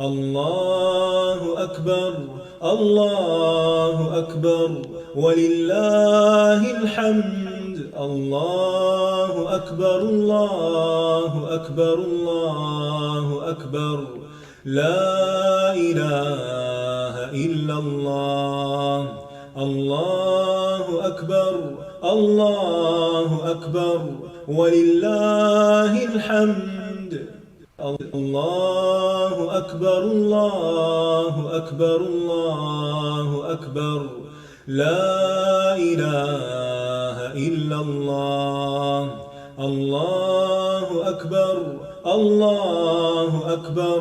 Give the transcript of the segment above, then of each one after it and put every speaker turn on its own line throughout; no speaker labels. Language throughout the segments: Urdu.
اللہ اکبر اللہ اکبر وللہ الحمد اللہ اکبر اللہ اکبر اللہ اکبر لا الہ الا اللہ اللہ اکبر اللہ اکبر وللہ الحمد اللہ اکبر اللہ اکبر اللہ اکبر لا الہ الا اللہ اللہ اکبر اللہ اکبر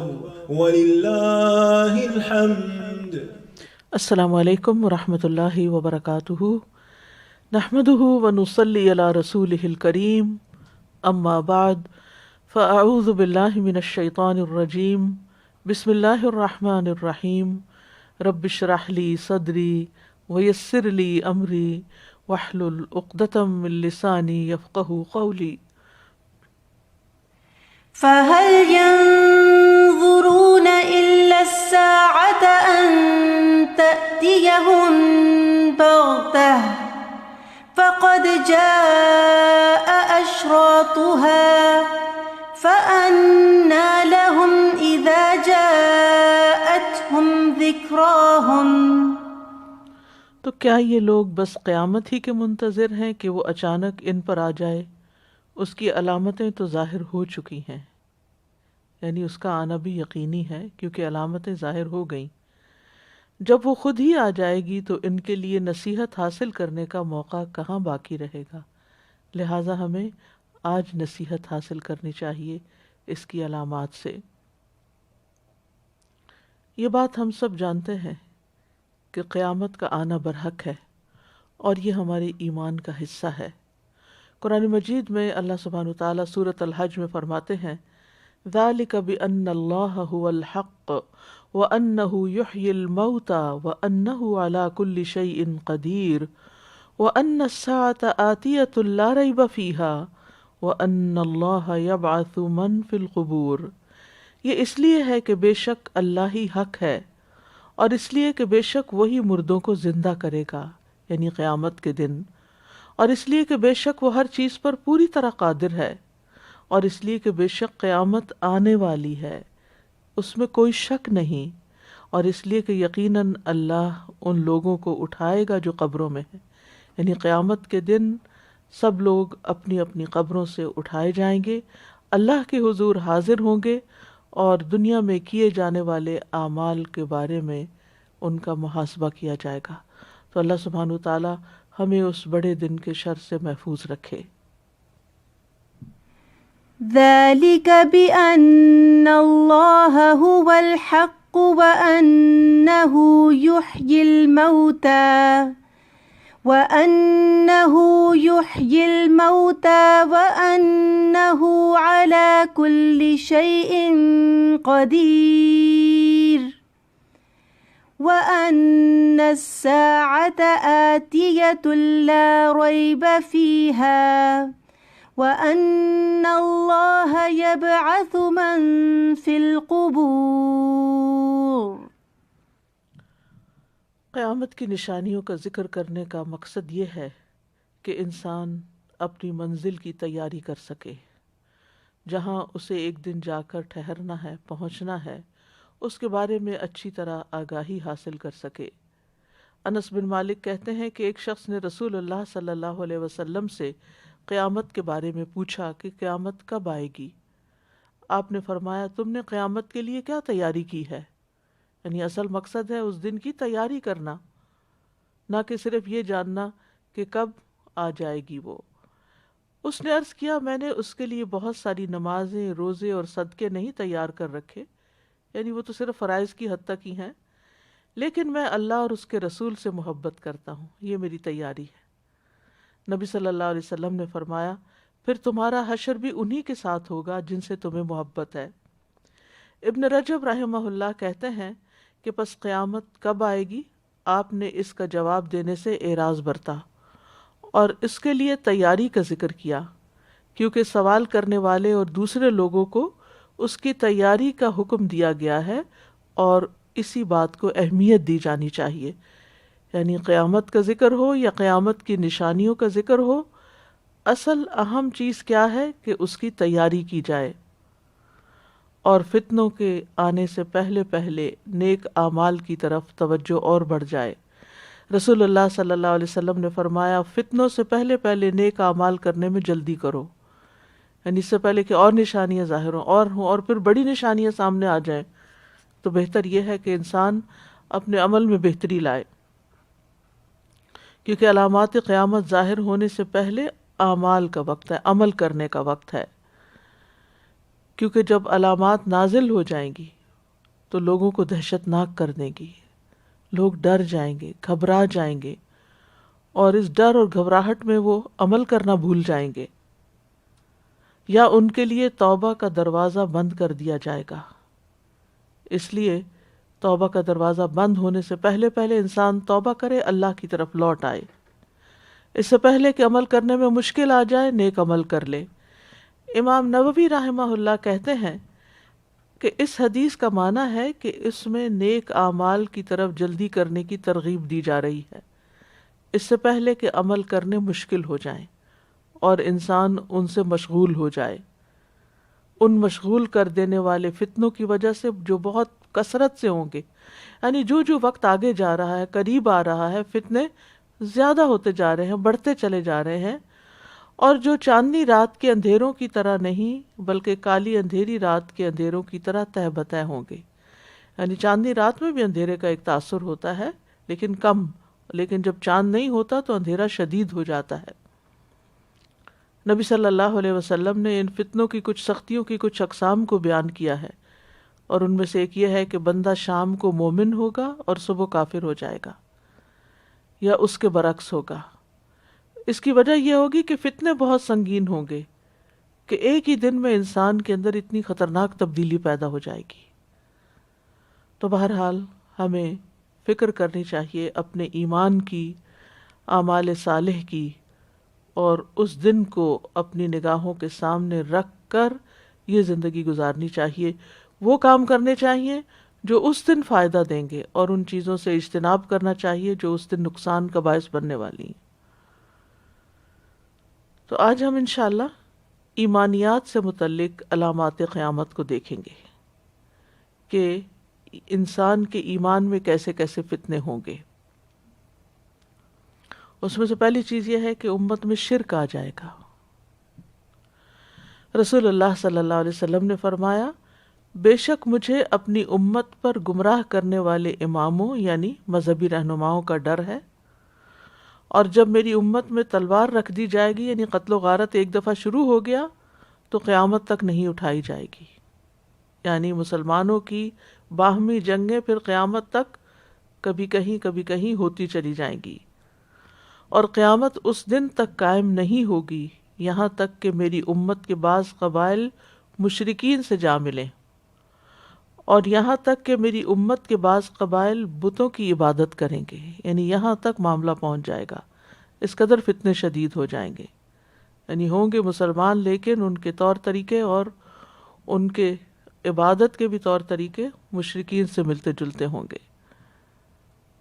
وللہ الحمد۔
السلام علیکم ورحمۃ اللہ وبرکاتہ، نحمدہ ونصلی علی رسولہ الکریم، اما بعد فاعوذ باللہ من الشیطان الرجیم، بسم اللہ الرحمن الرحیم، رب اشرح لی صدری ویسر لی امری واحلل عقدۃ من لسانی یفقہوا قولی۔
فهل ينظرون إلا الساعة أن تأتيهم بغتة فقد جاء أشراطها فأنى لهم إذا جاءتهم ذكراهم۔
تو کیا یہ لوگ بس قیامت ہی کے منتظر ہیں کہ وہ اچانک ان پر آ جائے؟ اس کی علامتیں تو ظاہر ہو چکی ہیں، یعنی اس کا آنا بھی یقینی ہے کیونکہ علامتیں ظاہر ہو گئیں۔ جب وہ خود ہی آ جائے گی تو ان کے لیے نصیحت حاصل کرنے کا موقع کہاں باقی رہے گا، لہٰذا ہمیں آج نصیحت حاصل کرنی چاہیے اس کی علامات سے۔ یہ بات ہم سب جانتے ہیں کہ قیامت کا آنا برحق ہے اور یہ ہمارے ایمان کا حصہ ہے۔ قرآن مجید میں اللہ سبحانہ وتعالیٰ سورۃ الحج میں فرماتے ہیں ذَلِكَ بِأَنَّ اللَّهَ هُوَ الْحَقُّ وَأَنَّهُ يُحْيِي الْمَوْتَى وَأَنَّهُ عَلَى كُلِّ شَيْءٍ قَدِيرٌ وَأَنَّ السَّاعَةَ آتِيَةٌ لَا رَيْبَ فِيهَا وَأَنَّ اللَّهَ يَبْعَثُ مَن فِي الْقُبُورِ۔ یہ اس لیے ہے کہ بے شک اللہ ہی حق ہے، اور اس لیے کہ بے شک وہی مردوں کو زندہ کرے گا، یعنی قیامت کے دن، اور اس لیے کہ بے شک وہ ہر چیز پر پوری طرح قادر ہے، اور اس لیے کہ بے شک قیامت آنے والی ہے، اس میں کوئی شک نہیں، اور اس لیے کہ یقیناً اللہ ان لوگوں کو اٹھائے گا جو قبروں میں ہیں، یعنی قیامت کے دن سب لوگ اپنی اپنی قبروں سے اٹھائے جائیں گے، اللہ کے حضور حاضر ہوں گے، اور دنیا میں کیے جانے والے اعمال کے بارے میں ان کا محاسبہ کیا جائے گا۔ تو اللہ سبحانہ وتعالیٰ ہمیں اس بڑے دن کے شر سے محفوظ رکھے۔
ذَلِكَ بِأَنَّ اللَّهَ هُوَ الْحَقُّ وَأَنَّهُ يُحْيِي الْمَوْتَى وَأَنَّهُ عَلَى كُلِّ شَيْءٍ قَدِيرٌ وَأَنَّ السَّاعَةَ آتِيَةٌ لَا رَيْبَ فِيهَا وَأَنَّ اللَّهَ يَبْعَثُ مَن فِي الْقُبُورِ۔
قیامت کی نشانیوں کا ذکر کرنے کا مقصد یہ ہے کہ انسان اپنی منزل کی تیاری کر سکے، جہاں اسے ایک دن جا کر ٹھہرنا ہے، پہنچنا ہے، اس کے بارے میں اچھی طرح آگاہی حاصل کر سکے۔ انس بن مالک کہتے ہیں کہ ایک شخص نے رسول اللہ صلی اللہ علیہ وسلم سے قیامت کے بارے میں پوچھا کہ قیامت کب آئے گی؟ آپ نے فرمایا تم نے قیامت کے لیے کیا تیاری کی ہے؟ یعنی اصل مقصد ہے اس دن کی تیاری کرنا، نہ کہ صرف یہ جاننا کہ کب آ جائے گی وہ۔ اس نے عرض کیا میں نے اس کے لیے بہت ساری نمازیں، روزے اور صدقے نہیں تیار کر رکھے، یعنی وہ تو صرف فرائض کی حد تک ہی ہیں، لیکن میں اللہ اور اس کے رسول سے محبت کرتا ہوں، یہ میری تیاری ہے۔ نبی صلی اللہ علیہ وسلم نے فرمایا پھر تمہارا حشر بھی انہی کے ساتھ ہوگا جن سے تمہیں محبت ہے۔ ابن رجب رحمہ اللہ کہتے ہیں کہ پس قیامت کب آئے گی؟ آپ نے اس کا جواب دینے سے اعراض برتا اور اس کے لیے تیاری کا ذکر کیا، کیونکہ سوال کرنے والے اور دوسرے لوگوں کو اس کی تیاری کا حکم دیا گیا ہے، اور اسی بات کو اہمیت دی جانی چاہیے. یعنی قیامت کا ذکر ہو یا قیامت کی نشانیوں کا ذکر ہو، اصل اہم چیز کیا ہے کہ اس کی تیاری کی جائے، اور فتنوں کے آنے سے پہلے پہلے نیک اعمال کی طرف توجہ اور بڑھ جائے. رسول اللہ صلی اللہ علیہ وسلم نے فرمایا، فتنوں سے پہلے پہلے نیک اعمال کرنے میں جلدی کرو. یعنی اس سے پہلے کہ اور نشانیاں ظاہر ہوں اور پھر بڑی نشانیاں سامنے آ جائیں، تو بہتر یہ ہے کہ انسان اپنے عمل میں بہتری لائے، کیونکہ علامات قیامت ظاہر ہونے سے پہلے اعمال کا وقت ہے، عمل کرنے کا وقت ہے. کیونکہ جب علامات نازل ہو جائیں گی تو لوگوں کو دہشت ناک کر دیں گی، لوگ ڈر جائیں گے، گھبرا جائیں گے، اور اس ڈر اور گھبراہٹ میں وہ عمل کرنا بھول جائیں گے، یا ان کے لیے توبہ کا دروازہ بند کر دیا جائے گا. اس لیے توبہ کا دروازہ بند ہونے سے پہلے پہلے انسان توبہ کرے، اللہ کی طرف لوٹ آئے. اس سے پہلے کہ عمل کرنے میں مشکل آ جائے، نیک عمل کر لے. امام نووی رحمہ اللہ کہتے ہیں کہ اس حدیث کا معنی ہے کہ اس میں نیک اعمال کی طرف جلدی کرنے کی ترغیب دی جا رہی ہے، اس سے پہلے کہ عمل کرنے مشکل ہو جائیں اور انسان ان سے مشغول ہو جائے. ان مشغول کر دینے والے فتنوں کی وجہ سے جو بہت کثرت سے ہوں گے، یعنی جو وقت آگے جا رہا ہے، قریب آ رہا ہے، فتنے زیادہ ہوتے جا رہے ہیں، بڑھتے چلے جا رہے ہیں، اور جو چاندنی رات کے اندھیروں کی طرح نہیں بلکہ کالی اندھیری رات کے اندھیروں کی طرح تہ بتہ ہوں گے. یعنی چاندنی رات میں بھی اندھیرے کا ایک تاثر ہوتا ہے لیکن کم، لیکن جب چاند نہیں ہوتا تو اندھیرا شدید ہو جاتا ہے. نبی صلی اللہ علیہ وسلم نے ان فتنوں کی کچھ سختیوں کی کچھ اقسام کو بیان کیا ہے، اور ان میں سے ایک یہ ہے کہ بندہ شام کو مومن ہوگا اور صبح کافر ہو جائے گا، یا اس کے برعکس ہوگا. اس کی وجہ یہ ہوگی کہ فتنے بہت سنگین ہوں گے کہ ایک ہی دن میں انسان کے اندر اتنی خطرناک تبدیلی پیدا ہو جائے گی. تو بہرحال ہمیں فکر کرنی چاہیے اپنے ایمان کی، اعمال صالح کی، اور اس دن کو اپنی نگاہوں کے سامنے رکھ کر یہ زندگی گزارنی چاہیے. وہ کام کرنے چاہیے جو اس دن فائدہ دیں گے، اور ان چیزوں سے اجتناب کرنا چاہیے جو اس دن نقصان کا باعث بننے والی ہیں. تو آج ہم انشاءاللہ ایمانیات سے متعلق علامات قیامت کو دیکھیں گے کہ انسان کے ایمان میں کیسے کیسے فتنے ہوں گے. اس میں سے پہلی چیز یہ ہے کہ امت میں شرک آ جائے گا. رسول اللہ صلی اللہ علیہ وسلم نے فرمایا، بے شک مجھے اپنی امت پر گمراہ کرنے والے اماموں یعنی مذہبی رہنماؤں کا ڈر ہے، اور جب میری امت میں تلوار رکھ دی جائے گی، یعنی قتل و غارت ایک دفعہ شروع ہو گیا تو قیامت تک نہیں اٹھائی جائے گی. یعنی مسلمانوں کی باہمی جنگیں پھر قیامت تک کبھی کہیں ہوتی چلی جائیں گی، اور قیامت اس دن تک قائم نہیں ہوگی یہاں تک کہ میری امت کے بعض قبائل مشرکین سے جا ملیں، اور یہاں تک کہ میری امت کے بعض قبائل بتوں کی عبادت کریں گے. یعنی یہاں تک معاملہ پہنچ جائے گا، اس قدر فتنے شدید ہو جائیں گے. یعنی ہوں گے مسلمان لیکن ان کے طور طریقے اور ان کے عبادت کے بھی طور طریقے مشرکین سے ملتے جلتے ہوں گے.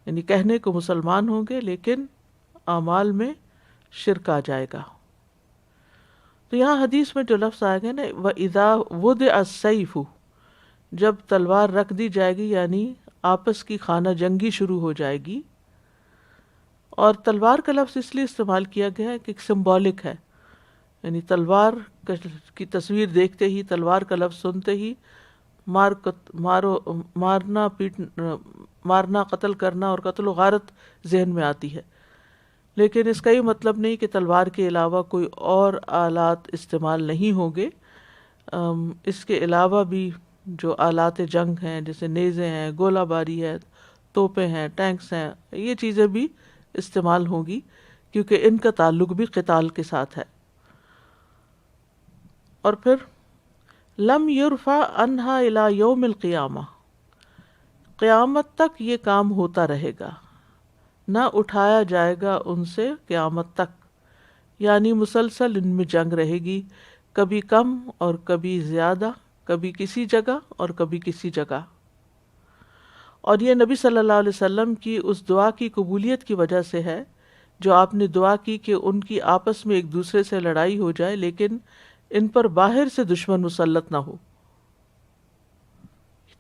یعنی کہنے کو مسلمان ہوں گے لیکن اعمال میں شرک آ جائے گا. تو یہاں حدیث میں جو لفظ آئے گا نا، وَإِذَا وُضِعَ السَّيْفُ، جب تلوار رکھ دی جائے گی، یعنی آپس کی خانہ جنگی شروع ہو جائے گی. اور تلوار کا لفظ اس لیے استعمال کیا گیا ہے کہ سمبولک ہے، یعنی تلوار کی تصویر دیکھتے ہی، تلوار کا لفظ سنتے ہی مارنا، قتل کرنا اور قتل و غارت ذہن میں آتی ہے. لیکن اس کا یہ مطلب نہیں کہ تلوار کے علاوہ کوئی اور آلات استعمال نہیں ہوں گے. اس کے علاوہ بھی جو آلات جنگ ہیں جیسے نیزے ہیں، گولہ باری ہے، توپیں ہیں، ٹینکس ہیں، یہ چیزیں بھی استعمال ہوں گی کیونکہ ان کا تعلق بھی قتال کے ساتھ ہے. اور پھر لم یرفع عنہا الی یوم القیامہ، قیامت تک یہ کام ہوتا رہے گا، نہ اٹھایا جائے گا ان سے قیامت تک. یعنی مسلسل ان میں جنگ رہے گی، کبھی کم اور کبھی زیادہ، کبھی کسی جگہ اور کبھی کسی جگہ. اور یہ نبی صلی اللہ علیہ وسلم کی اس دعا کی قبولیت کی وجہ سے ہے جو آپ نے دعا کی کہ ان کی آپس میں ایک دوسرے سے لڑائی ہو جائے لیکن ان پر باہر سے دشمن مسلط نہ ہو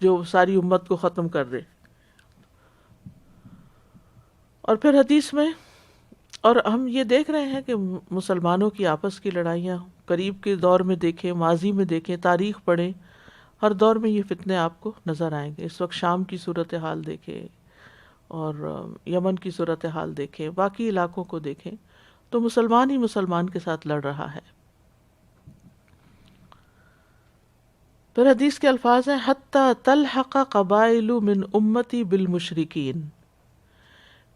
جو ساری امت کو ختم کر دے. اور پھر حدیث میں، اور ہم یہ دیکھ رہے ہیں کہ مسلمانوں کی آپس کی لڑائیاں قریب کے دور میں دیکھیں، ماضی میں دیکھیں، تاریخ پڑھیں، ہر دور میں یہ فتنے آپ کو نظر آئیں گے. اس وقت شام کی صورتحال دیکھیں اور یمن کی صورتحال دیکھیں، باقی علاقوں کو دیکھیں تو مسلمان ہی مسلمان کے ساتھ لڑ رہا ہے. پھر حدیث کے الفاظ ہیں حتی تلحق قبائل من امتی بالمشرکین،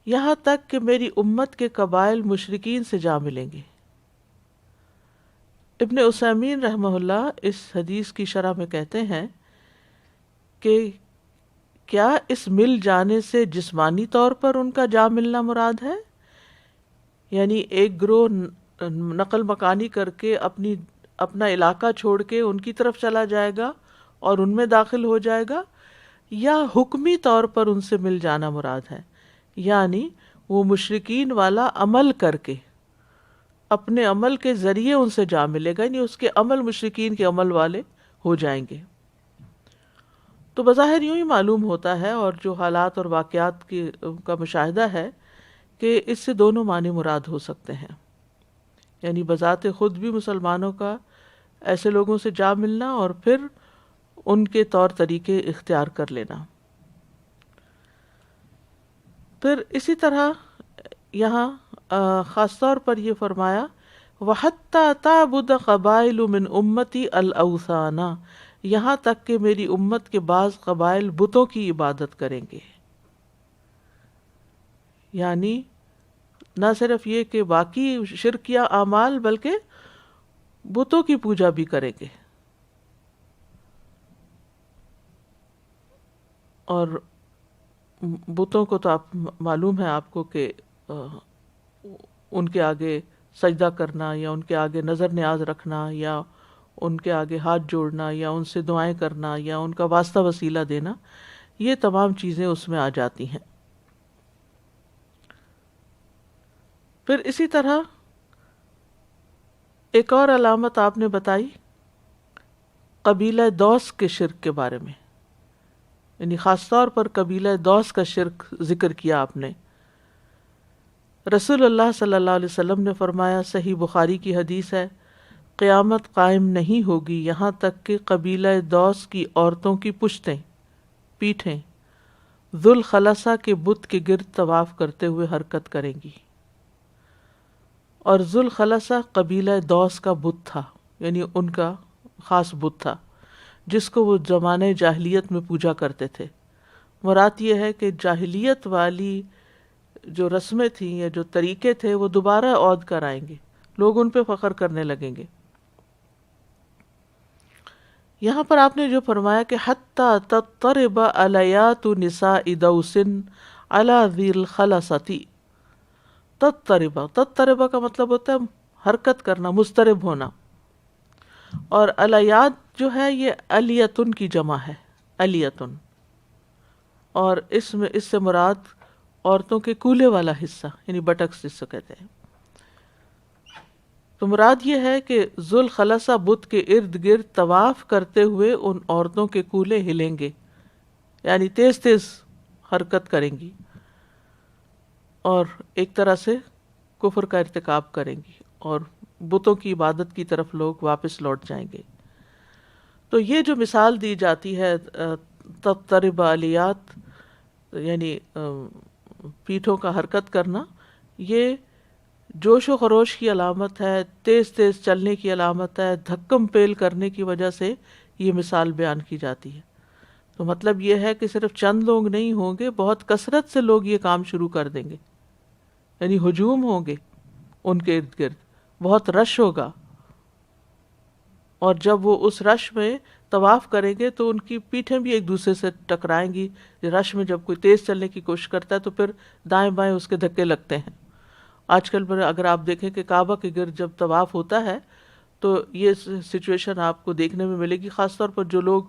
یہاں تک کہ میری امت کے قبائل مشرکین سے جا ملیں گے. ابن عثیمین رحمہ اللہ اس حدیث کی شرح میں کہتے ہیں کہ کیا اس مل جانے سے جسمانی طور پر ان کا جا ملنا مراد ہے؟ یعنی ایک گروہ نقل مکانی کر کے اپنا علاقہ چھوڑ کے ان کی طرف چلا جائے گا اور ان میں داخل ہو جائے گا، یا حکمی طور پر ان سے مل جانا مراد ہے؟ یعنی وہ مشرکین والا عمل کر کے اپنے عمل کے ذریعے ان سے جا ملے گا، یعنی اس کے عمل مشرکین کے عمل والے ہو جائیں گے. تو بظاہر یوں ہی معلوم ہوتا ہے اور جو حالات اور واقعات کا مشاہدہ ہے کہ اس سے دونوں معنی مراد ہو سکتے ہیں. یعنی بذات خود بھی مسلمانوں کا ایسے لوگوں سے جا ملنا اور پھر ان کے طور طریقے اختیار کر لینا. پھر اسی طرح یہاں خاص طور پر یہ فرمایا وَحَتَّى تَعْبُدَ قَبَائِلُ مِنْ أُمَّتِي الْأَوْثَانَ، یہاں تک کہ میری امت کے بعض قبائل بتوں کی عبادت کریں گے. یعنی نہ صرف یہ کہ باقی شرک یا اعمال بلکہ بتوں کی پوجا بھی کریں گے. اور بتوں کو تو آپ معلوم ہے آپ کو کہ ان کے آگے سجدہ کرنا یا ان کے آگے نظر نیاز رکھنا یا ان کے آگے ہاتھ جوڑنا یا ان سے دعائیں کرنا یا ان کا واسطہ وسیلہ دینا، یہ تمام چیزیں اس میں آ جاتی ہیں. پھر اسی طرح ایک اور علامت آپ نے بتائی قبیلہ دوس کے شرک کے بارے میں، یعنی خاص طور پر قبیلہ دوس کا شرک ذکر کیا آپ نے. رسول اللہ صلی اللہ علیہ وسلم نے فرمایا، صحیح بخاری کی حدیث ہے، قیامت قائم نہیں ہوگی یہاں تک کہ قبیلہ دوس کی عورتوں کی پیٹھیں ذوالخلصہ کے بت کے گرد طواف کرتے ہوئے حرکت کریں گی. اور ذوالخلصہ قبیلہ دوس کا بت تھا، یعنی ان کا خاص بت تھا جس کو وہ زمانے جاہلیت میں پوجا کرتے تھے. مراد یہ ہے کہ جاہلیت والی جو رسمیں تھیں یا جو طریقے تھے وہ دوبارہ عود کر آئیں گے، لوگ ان پہ فخر کرنے لگیں گے. یہاں پر آپ نے جو فرمایا کہ حتی تضطرب الیات نساء دوس علی ذی الخلصۃ، تضطرب کا مطلب ہوتا ہے حرکت کرنا، مضطرب ہونا، اور الیات جو ہے یہ الیتن کی جمع ہے، الیتن، اور اس سے مراد عورتوں کے کولے والا حصہ یعنی بٹکس جس کو کہتے ہیں. تو مراد یہ ہے کہ ذوالخلصہ بت کے ارد گرد طواف کرتے ہوئے ان عورتوں کے کولے ہلیں گے، یعنی تیز تیز حرکت کریں گی اور ایک طرح سے کفر کا ارتکاب کریں گی اور بتوں کی عبادت کی طرف لوگ واپس لوٹ جائیں گے. تو یہ جو مثال دی جاتی ہے تضطرب الیات یعنی پیٹھوں کا حرکت کرنا، یہ جوش و خروش کی علامت ہے، تیز تیز چلنے کی علامت ہے، دھکم پیل کرنے کی وجہ سے یہ مثال بیان کی جاتی ہے. تو مطلب یہ ہے کہ صرف چند لوگ نہیں ہوں گے، بہت کثرت سے لوگ یہ کام شروع کر دیں گے، یعنی ہجوم ہوں گے ان کے ارد گرد، بہت رش ہوگا، اور جب وہ اس رش میں طواف کریں گے تو ان کی پیٹھیں بھی ایک دوسرے سے ٹکرائیں گی. رش میں جب کوئی تیز چلنے کی کوشش کرتا ہے تو پھر دائیں بائیں اس کے دھکے لگتے ہیں. آج کل پر اگر آپ دیکھیں کہ کعبہ کے گرد جب طواف ہوتا ہے تو یہ سچویشن آپ کو دیکھنے میں ملے گی، خاص طور پر جو لوگ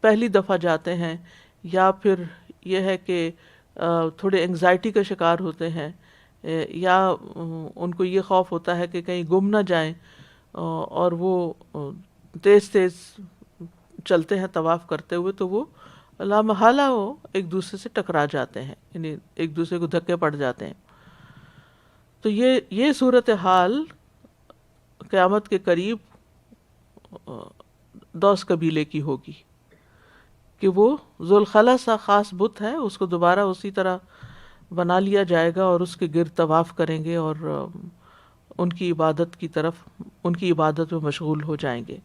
پہلی دفعہ جاتے ہیں یا پھر یہ ہے کہ تھوڑے انگزائٹی کا شکار ہوتے ہیں، یا ان کو یہ خوف ہوتا ہے کہ کہیں گم نہ جائیں، اور وہ تیز تیز چلتے ہیں طواف کرتے ہوئے، تو وہ لا محالہ وہ ایک دوسرے سے ٹکرا جاتے ہیں، یعنی ایک دوسرے کو دھکے پڑ جاتے ہیں۔ تو یہ صورتحال قیامت کے قریب دوس قبیلے کی ہوگی کہ وہ ذوالخلا سا خاص بت ہے، اس کو دوبارہ اسی طرح بنا لیا جائے گا اور اس کے گرد طواف کریں گے اور ان کی عبادت کی طرف، ان کی عبادت میں مشغول ہو جائیں گے،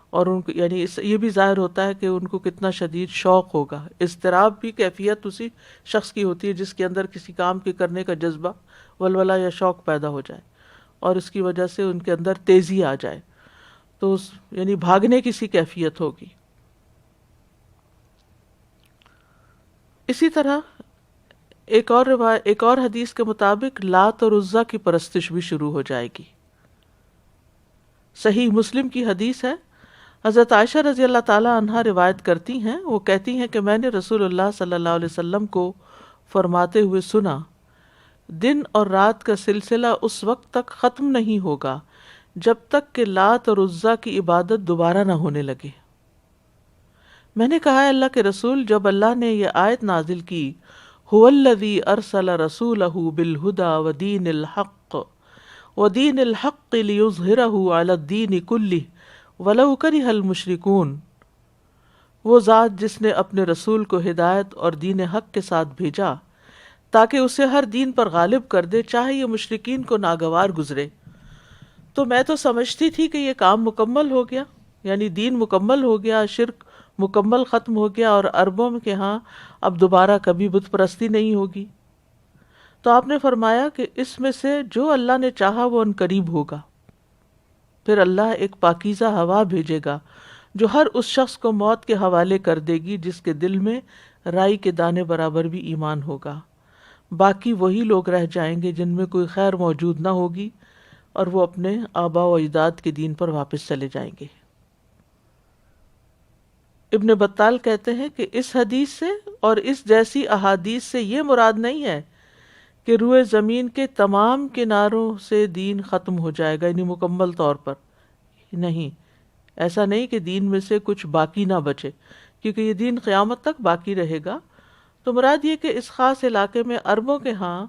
اور ان کو یعنی یہ بھی ظاہر ہوتا ہے کہ ان کو کتنا شدید شوق ہوگا۔ اضطراب بھی کیفیت اسی شخص کی ہوتی ہے جس کے اندر کسی کام کے کرنے کا جذبہ، ولولہ یا شوق پیدا ہو جائے اور اس کی وجہ سے ان کے اندر تیزی آ جائے، تو یعنی بھاگنے کی سی کیفیت ہوگی۔ اسی طرح ایک اور حدیث کے مطابق لات اور عزا کی پرستش بھی شروع ہو جائے گی۔ صحیح مسلم کی حدیث ہے، حضرت عائشہ رضی اللہ تعالیٰ عنہا روایت کرتی ہیں، وہ کہتی ہیں کہ میں نے رسول اللہ صلی اللہ علیہ وسلم کو فرماتے ہوئے سنا، دن اور رات کا سلسلہ اس وقت تک ختم نہیں ہوگا جب تک کہ لات اور عزا کی عبادت دوبارہ نہ ہونے لگے۔ میں نے کہا، اللہ کے رسول، جب اللہ نے یہ آیت نازل کی، هو الذی ارسل رسولہ بالہدی ودین الحق لیظہرہ علی الدین کلہ ولو کرہ المشرکون، وہ ذات جس نے اپنے رسول کو ہدایت اور دین حق کے ساتھ بھیجا تاکہ اسے ہر دین پر غالب کر دے، چاہے یہ مشرکین کو ناگوار گزرے۔ تو میں تو سمجھتی تھی کہ یہ کام مکمل ہو گیا، یعنی دین مکمل ہو گیا، شرک مکمل ختم ہو گیا، اور عربوں کے ہاں اب دوبارہ کبھی بت پرستی نہیں ہوگی۔ تو آپ نے فرمایا کہ اس میں سے جو اللہ نے چاہا وہ عنقریب ہوگا، پھر اللہ ایک پاکیزہ ہوا بھیجے گا جو ہر اس شخص کو موت کے حوالے کر دے گی جس کے دل میں رائی کے دانے برابر بھی ایمان ہوگا، باقی وہی لوگ رہ جائیں گے جن میں کوئی خیر موجود نہ ہوگی، اور وہ اپنے آباء و اجداد کے دین پر واپس چلے جائیں گے۔ ابن بطال کہتے ہیں کہ اس حدیث سے اور اس جیسی احادیث سے یہ مراد نہیں ہے کہ روئے زمین کے تمام کناروں سے دین ختم ہو جائے گا، یعنی مکمل طور پر نہیں، ایسا نہیں کہ دین میں سے کچھ باقی نہ بچے، کیونکہ یہ دین قیامت تک باقی رہے گا۔ تو مراد یہ کہ اس خاص علاقے میں عربوں کے ہاں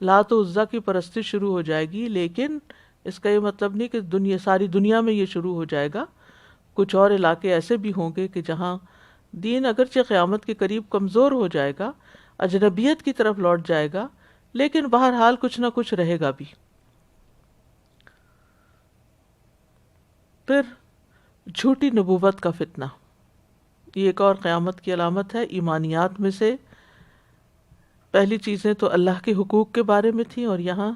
لات و عزا کی پرستی شروع ہو جائے گی، لیکن اس کا یہ مطلب نہیں کہ ساری دنیا میں یہ شروع ہو جائے گا۔ کچھ اور علاقے ایسے بھی ہوں گے کہ جہاں دین اگرچہ قیامت کے قریب کمزور ہو جائے گا، اجنبیت کی طرف لوٹ جائے گا، لیکن بہرحال کچھ نہ کچھ رہے گا بھی۔ پھر جھوٹی نبوت کا فتنہ، یہ ایک اور قیامت کی علامت ہے۔ ایمانیات میں سے پہلی چیزیں تو اللہ کے حقوق کے بارے میں تھیں، اور یہاں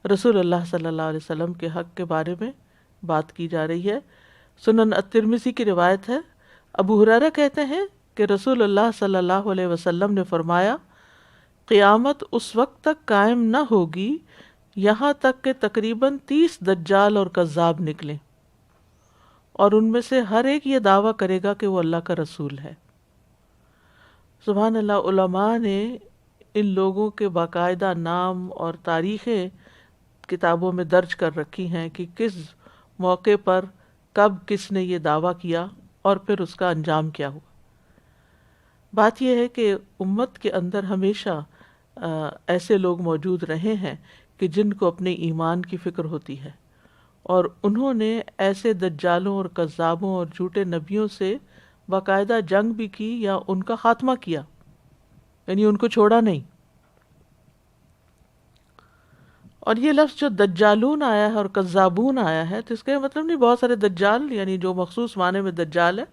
رسول اللہ صلی اللہ علیہ وسلم کے حق کے بارے میں بات کی جا رہی ہے۔ سنن الترمذی کی روایت ہے، ابو ہریرہ کہتے ہیں کہ رسول اللہ صلی اللہ علیہ وسلم نے فرمایا، قیامت اس وقت تک قائم نہ ہوگی یہاں تک کہ تقریباً 30 دجال اور کذاب نکلیں، اور ان میں سے ہر ایک یہ دعویٰ کرے گا کہ وہ اللہ کا رسول ہے۔ سبحان اللہ، علماء نے ان لوگوں کے باقاعدہ نام اور تاریخیں کتابوں میں درج کر رکھی ہیں کہ کس موقع پر کب کس نے یہ دعویٰ کیا اور پھر اس کا انجام کیا ہوا۔ بات یہ ہے کہ امت کے اندر ہمیشہ ایسے لوگ موجود رہے ہیں کہ جن کو اپنے ایمان کی فکر ہوتی ہے، اور انہوں نے ایسے دجالوں اور کذابوں اور جھوٹے نبیوں سے باقاعدہ جنگ بھی کی یا ان کا خاتمہ کیا، یعنی ان کو چھوڑا نہیں۔ اور یہ لفظ جو دجالون آیا ہے اور کذابون آیا ہے، تو اس کا مطلب نہیں بہت سارے دجال، یعنی جو مخصوص معنی میں دجال ہے۔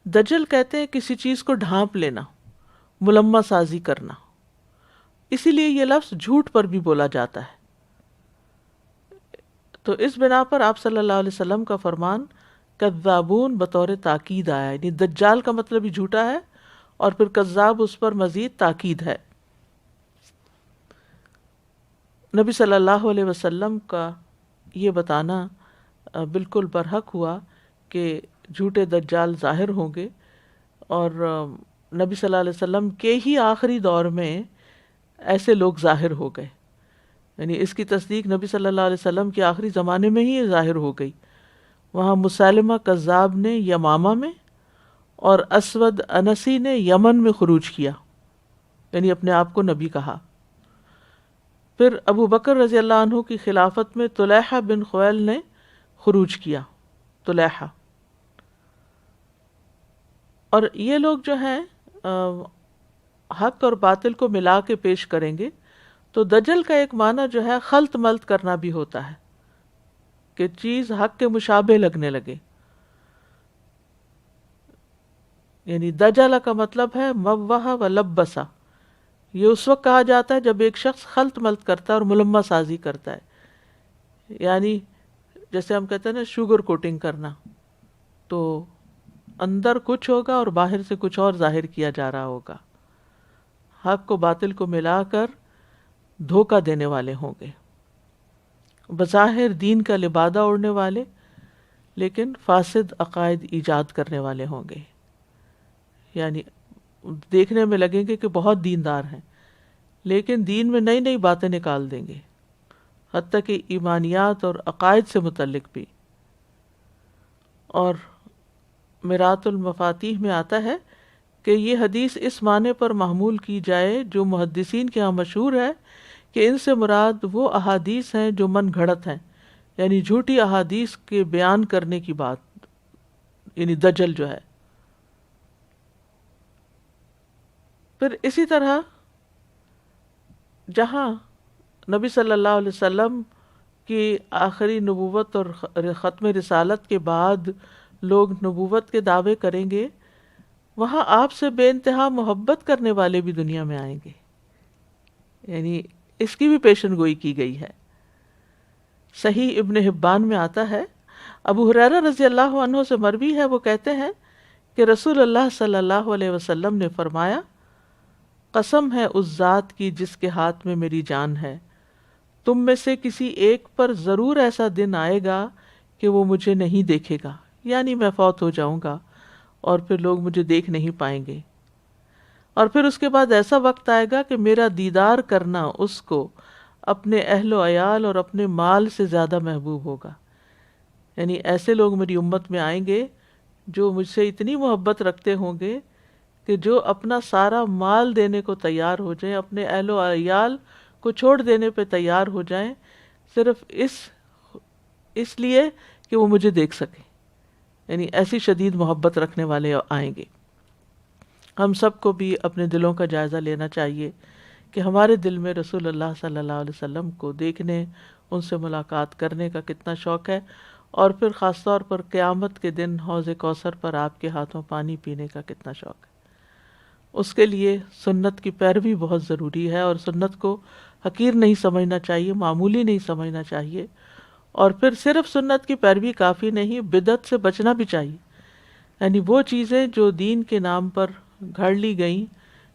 دجل کہتے ہیں کسی چیز کو ڈھانپ لینا، ملمہ سازی کرنا، اسی لیے یہ لفظ جھوٹ پر بھی بولا جاتا ہے۔ تو اس بنا پر آپ صلی اللہ علیہ وسلم کا فرمان کذابون بطور تاکید آیا، یعنی دجال کا مطلب ہی جھوٹا ہے، اور پھر کذاب اس پر مزید تاکید ہے۔ نبی صلی اللہ علیہ وسلم کا یہ بتانا بالکل برحق ہوا کہ جھوٹے دجال ظاہر ہوں گے، اور نبی صلی اللہ علیہ وسلم کے ہی آخری دور میں ایسے لوگ ظاہر ہو گئے، یعنی اس کی تصدیق نبی صلی اللہ علیہ وسلم کے آخری زمانے میں ہی ظاہر ہو گئی۔ وہاں مسلمہ کذاب نے یمامہ میں اور اسود انسی نے یمن میں خروج کیا، یعنی اپنے آپ کو نبی کہا۔ پھر ابو بکر رضی اللہ عنہ کی خلافت میں طلیحہ بن خویل نے خروج کیا، طلیحہ۔ اور یہ لوگ جو ہیں حق اور باطل کو ملا کے پیش کریں گے۔ تو دجل کا ایک معنی جو ہے خلط ملط کرنا بھی ہوتا ہے، کہ چیز حق کے مشابہ لگنے لگے، یعنی دجل کا مطلب ہے موہ و لبسا۔ یہ اس وقت کہا جاتا ہے جب ایک شخص خلط ملط کرتا ہے اور ملمہ سازی کرتا ہے، یعنی جیسے ہم کہتے ہیں نا شوگر کوٹنگ کرنا، تو اندر کچھ ہوگا اور باہر سے کچھ اور ظاہر کیا جا رہا ہوگا۔ حق کو باطل کو ملا کر دھوکہ دینے والے ہوں گے، بظاہر دین کا لبادہ اوڑھنے والے لیکن فاسد عقائد ایجاد کرنے والے ہوں گے، یعنی دیکھنے میں لگیں گے کہ بہت دیندار ہیں لیکن دین میں نئی نئی باتیں نکال دیں گے، حتیٰ کہ ایمانیات اور عقائد سے متعلق بھی۔ اور مرات المفاتیح میں آتا ہے کہ یہ حدیث اس معنی پر محمول کی جائے جو محدثین کے ہاں مشہور ہے کہ ان سے مراد وہ احادیث ہیں جو من گھڑت ہیں، یعنی جھوٹی احادیث کے بیان کرنے کی بات، یعنی دجل جو ہے۔ پھر اسی طرح جہاں نبی صلی اللہ علیہ وسلم کی آخری نبوت اور ختم رسالت کے بعد لوگ نبوت کے دعوے کریں گے، وہاں آپ سے بے انتہا محبت کرنے والے بھی دنیا میں آئیں گے، یعنی اس کی بھی پیشن گوئی کی گئی ہے۔ صحیح ابن حبان میں آتا ہے، ابو ہریرہ رضی اللہ عنہ سے مروی ہے، وہ کہتے ہیں کہ رسول اللہ صلی اللہ علیہ وسلم نے فرمایا، قسم ہے اس ذات کی جس کے ہاتھ میں میری جان ہے، تم میں سے کسی ایک پر ضرور ایسا دن آئے گا کہ وہ مجھے نہیں دیکھے گا، یعنی میں فوت ہو جاؤں گا اور پھر لوگ مجھے دیکھ نہیں پائیں گے، اور پھر اس کے بعد ایسا وقت آئے گا کہ میرا دیدار کرنا اس کو اپنے اہل و عیال اور اپنے مال سے زیادہ محبوب ہوگا۔ یعنی ایسے لوگ میری امت میں آئیں گے جو مجھ سے اتنی محبت رکھتے ہوں گے کہ جو اپنا سارا مال دینے کو تیار ہو جائیں، اپنے اہل و عیال کو چھوڑ دینے پہ تیار ہو جائیں، صرف اس لیے کہ وہ مجھے دیکھ سکیں، یعنی ایسی شدید محبت رکھنے والے آئیں گے۔ ہم سب کو بھی اپنے دلوں کا جائزہ لینا چاہیے کہ ہمارے دل میں رسول اللہ صلی اللہ علیہ وسلم کو دیکھنے، ان سے ملاقات کرنے کا کتنا شوق ہے، اور پھر خاص طور پر قیامت کے دن حوض کوثر پر آپ کے ہاتھوں پانی پینے کا کتنا شوق ہے۔ اس کے لیے سنت کی پیروی بہت ضروری ہے، اور سنت کو حقیر نہیں سمجھنا چاہیے، معمولی نہیں سمجھنا چاہیے۔ اور پھر صرف سنت کی پیروی کافی نہیں، بدعت سے بچنا بھی چاہیے، یعنی وہ چیزیں جو دین کے نام پر گھڑ لی گئیں،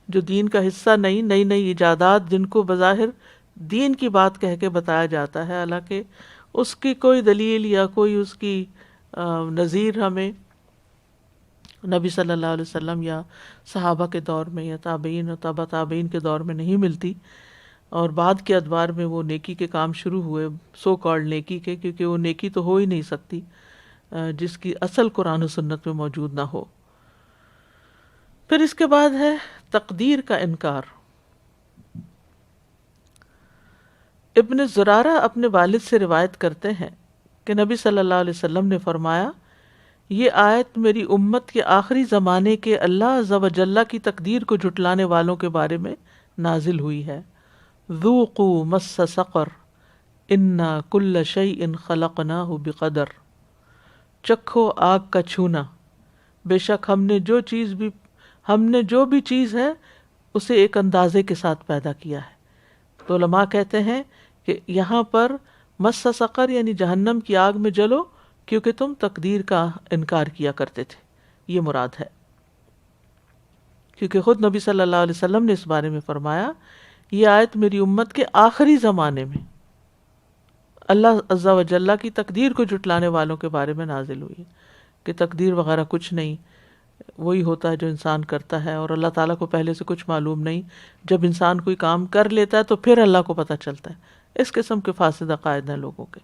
جو دین کا حصہ نہیں، نئی نئی ایجادات جن کو بظاہر دین کی بات کہہ کے بتایا جاتا ہے، حالانکہ اس کی کوئی دلیل یا کوئی اس کی نظیر ہمیں نبی صلی اللہ علیہ وسلم یا صحابہ کے دور میں یا تابعین اور تبع تابعین کے دور میں نہیں ملتی، اور بعد کے ادوار میں وہ نیکی کے کام شروع ہوئے، سو کالڈ نیکی کے، کیونکہ وہ نیکی تو ہو ہی نہیں سکتی جس کی اصل قرآن و سنت میں موجود نہ ہو۔ پھر اس کے بعد ہے تقدیر کا انکار۔ ابن زرارہ اپنے والد سے روایت کرتے ہیں کہ نبی صلی اللہ علیہ وسلم نے فرمایا، یہ آیت میری امت کے آخری زمانے کے اللہ عز و جل کی تقدیر کو جھٹلانے والوں کے بارے میں نازل ہوئی ہے۔ ذوقوا مس سقر انا کل شیء خلقناہ بقدر، چکھو آگ کا چھونا، بے شک ہم نے جو بھی چیز ہے اسے ایک اندازے کے ساتھ پیدا کیا ہے۔ تو علماء کہتے ہیں کہ یہاں پر مس سقر یعنی جہنم کی آگ میں جلو کیونکہ تم تقدیر کا انکار کیا کرتے تھے، یہ مراد ہے۔ کیونکہ خود نبی صلی اللہ علیہ وسلم نے اس بارے میں فرمایا، یہ آیت میری امت کے آخری زمانے میں، اللہ عز و جل کی تقدیر کو جھٹلانے والوں کے بارے میں نازل ہوئی کہ تقدیر وغیرہ کچھ نہیں، وہی ہوتا ہے جو انسان کرتا ہے، اور اللہ تعالیٰ کو پہلے سے کچھ معلوم نہیں، جب انسان کوئی کام کر لیتا ہے تو پھر اللہ کو پتہ چلتا ہے۔ اس قسم کے فاسد عقائد ہیں لوگوں کے،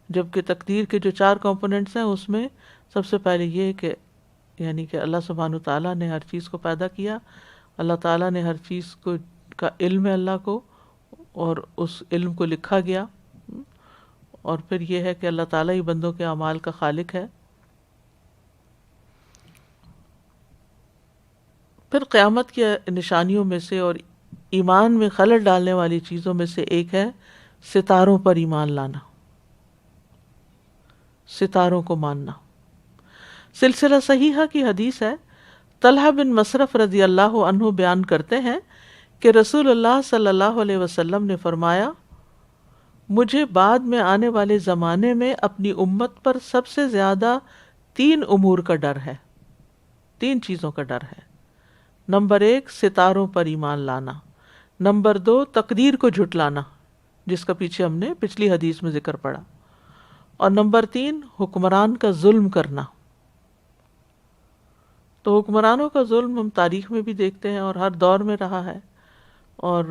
جبکہ تقدیر کے جو 4 کمپوننٹس ہیں اس میں سب سے پہلے یہ کہ یعنی کہ اللہ سبحانہ تعالیٰ نے ہر چیز کو پیدا کیا، اللہ تعالیٰ نے ہر چیز کو کا علم ہے اللہ کو، اور اس علم کو لکھا گیا، اور پھر یہ ہے کہ اللہ تعالیٰ ہی بندوں کے اعمال کا خالق ہے۔ پھر قیامت کی نشانیوں میں سے اور ایمان میں خلل ڈالنے والی چیزوں میں سے ایک ہے ستاروں پر ایمان لانا، ستاروں کو ماننا۔ سلسلہ صحیحہ کی حدیث ہے، طلحہ بن مصرف رضی اللہ عنہ بیان کرتے ہیں کہ رسول اللہ صلی اللہ علیہ وسلم نے فرمایا، مجھے بعد میں آنے والے زمانے میں اپنی امت پر سب سے زیادہ 3 امور کا ڈر ہے، 3 چیزوں کا ڈر ہے۔ نمبر 1 ستاروں پر ایمان لانا، نمبر 2 تقدیر کو جھٹلانا جس کا پیچھے ہم نے پچھلی حدیث میں ذکر پڑا، اور نمبر 3 حکمران کا ظلم کرنا۔ تو حکمرانوں کا ظلم ہم تاریخ میں بھی دیکھتے ہیں اور ہر دور میں رہا ہے، اور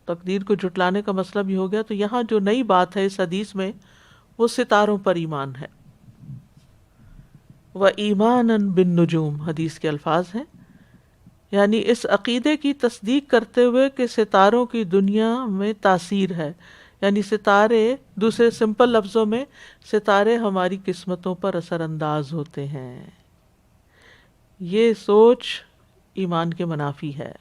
تقدیر کو جھٹلانے کا مسئلہ بھی ہو گیا۔ تو یہاں جو نئی بات ہے اس حدیث میں وہ ستاروں پر ایمان ہے۔ وَإِيمَانًا بِالنُّجُومِ حدیث کے الفاظ ہیں، یعنی اس عقیدے کی تصدیق کرتے ہوئے کہ ستاروں کی دنیا میں تاثیر ہے، یعنی ستارے، دوسرے سمپل لفظوں میں ستارے ہماری قسمتوں پر اثر انداز ہوتے ہیں۔ یہ سوچ ایمان کے منافی ہے۔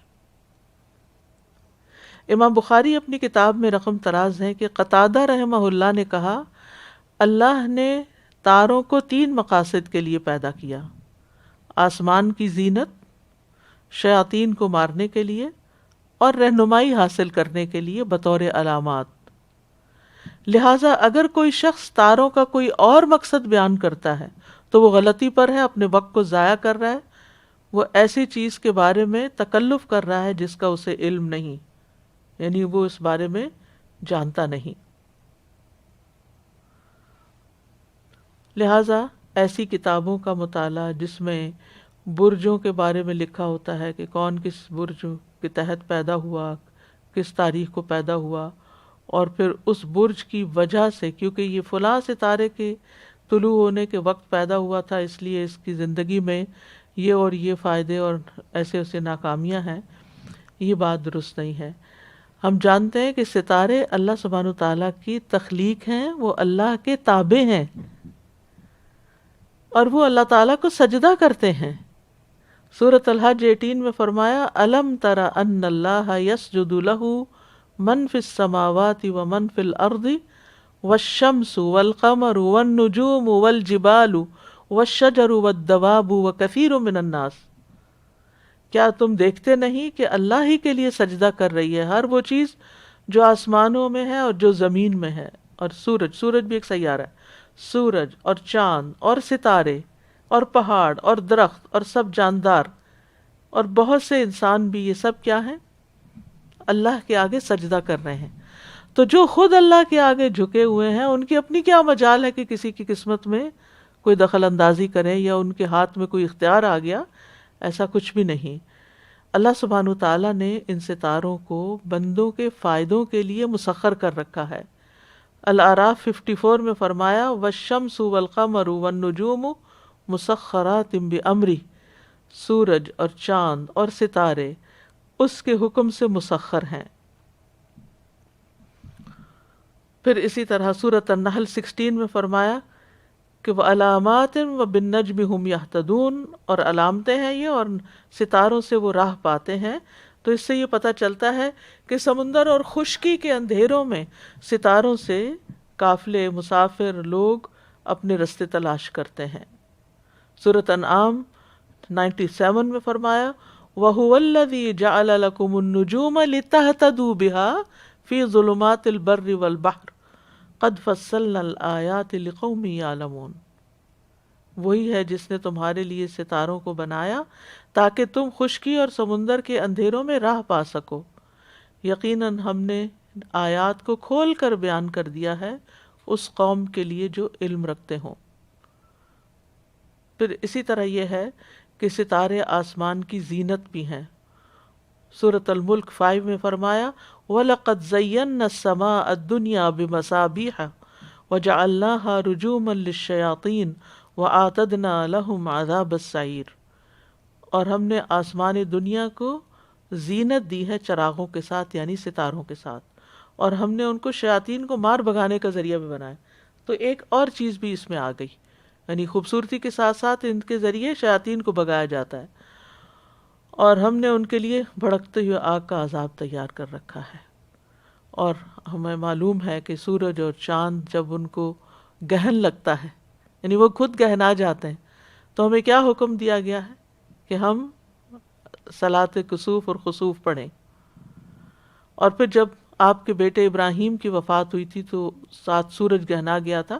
امام بخاری اپنی کتاب میں رقم تراز ہیں کہ قتادہ رحمہ اللہ نے کہا، اللہ نے تاروں کو 3 مقاصد کے لیے پیدا کیا، آسمان کی زینت، شیاطین کو مارنے کے لیے، اور رہنمائی حاصل کرنے کے لیے بطور علامات۔ لہٰذا اگر کوئی شخص تاروں کا کوئی اور مقصد بیان کرتا ہے تو وہ غلطی پر ہے، اپنے وقت کو ضائع کر رہا ہے، وہ ایسی چیز کے بارے میں تکلف کر رہا ہے جس کا اسے علم نہیں، یعنی وہ اس بارے میں جانتا نہیں۔ لہٰذا ایسی کتابوں کا مطالعہ جس میں برجوں کے بارے میں لکھا ہوتا ہے کہ کون کس برج کے تحت پیدا ہوا، کس تاریخ کو پیدا ہوا، اور پھر اس برج کی وجہ سے، کیونکہ یہ فلاں ستارے کے طلوع ہونے کے وقت پیدا ہوا تھا اس لیے اس کی زندگی میں یہ اور یہ فائدے اور ایسے ایسے ناکامیاں ہیں، یہ بات درست نہیں ہے۔ ہم جانتے ہیں کہ ستارے اللہ سبحانہ تعالیٰ کی تخلیق ہیں، وہ اللہ کے تابع ہیں، اور وہ اللہ تعالیٰ کو سجدہ کرتے ہیں۔ سورۃ الحج 18 میں فرمایا، الم تر ان اللہ یسجد لہ من فی السماوات ومن فی الارض والشمس والقمر والنجوم والجبال والشجر والدواب وکثیر من الناس۔ کیا تم دیکھتے نہیں کہ اللہ ہی کے لیے سجدہ کر رہی ہے ہر وہ چیز جو آسمانوں میں ہے اور جو زمین میں ہے، اور سورج بھی ایک سیارہ ہے، سورج اور چاند اور ستارے اور پہاڑ اور درخت اور سب جاندار اور بہت سے انسان بھی، یہ سب کیا ہیں؟ اللہ کے آگے سجدہ کر رہے ہیں۔ تو جو خود اللہ کے آگے جھکے ہوئے ہیں ان کی اپنی کیا مجال ہے کہ کسی کی قسمت میں کوئی دخل اندازی کریں یا ان کے ہاتھ میں کوئی اختیار آ گیا؟ ایسا کچھ بھی نہیں۔ اللہ سبحانہ تعالیٰ نے ان ستاروں کو بندوں کے فائدوں کے لیے مسخر کر رکھا ہے۔ الاعراف 54 میں فرمایا، والشمس والقمر والنجوم مسخرات بامرہ، سورج اور چاند اور ستارے اس کے حکم سے مسخر ہیں۔ پھر اسی طرح سورۃ النحل 16 میں فرمایا کہ وعلامات وبالنجم ہم یہتدون، اور علامتیں ہیں یہ، اور ستاروں سے وہ راہ پاتے ہیں۔ تو اس سے یہ پتہ چلتا ہے کہ سمندر اور خشکی کے اندھیروں میں ستاروں سے قافلے، مسافر لوگ اپنے رستے تلاش کرتے ہیں۔ سورۃ انعام 97 میں فرمایا، وَهُوَ الَّذِي جَعَلَ لَكُمُ النُّجُومَ لِتَهْتَدُوا بِهَا فِي ظُلُمَاتِ الْبَرِّ وَالْبَحْرِ قَدْ فَصَّلْنَا الْآيَاتِ لِقَوْمٍ يَعْلَمُونَ۔ وہی ہے جس نے تمہارے لیے ستاروں کو بنایا تاکہ تم خشکی اور سمندر کے اندھیروں میں راہ پا سکو۔ یقیناً ہم نے آیات کو کھول کر بیان کر دیا ہے اس قوم کے لیے جو علم رکھتے ہوں۔ پھر اسی طرح یہ ہے کہ ستارے آسمان کی زینت بھی ہیں۔ سورۃ الملک 5 میں فرمایا وَلَقَدْ زَيَّنَّا السَّمَاءَ الدُّنْيَا بِمَصَابِيحَ وَجَعَلْنَاهَا رُجُومًا لِلشَّيَاطِينِ وَأَعْتَدْنَا لَهُمْ عَذَابَ السَّعِيرِ، اور ہم نے آسمان دنیا کو زینت دی ہے چراغوں کے ساتھ، یعنی ستاروں کے ساتھ، اور ہم نے ان کو شیاطین کو مار بھگانے کا ذریعہ بھی بنایا۔ تو ایک اور چیز بھی اس میں آ گئی، یعنی خوبصورتی کے ساتھ ساتھ ان کے ذریعے شیاطین کو بھگایا جاتا ہے، اور ہم نے ان کے لیے بھڑکتے ہوئے آگ کا عذاب تیار کر رکھا ہے۔ اور ہمیں معلوم ہے کہ سورج اور چاند جب ان کو گہن لگتا ہے، یعنی وہ خود گہنا جاتے ہیں، تو ہمیں کیا حکم دیا گیا ہے کہ ہم صلاۃ کسوف اور خسوف پڑھیں۔ اور پھر جب آپ کے بیٹے ابراہیم کی وفات ہوئی تھی تو ساتھ سورج گہنا گیا تھا،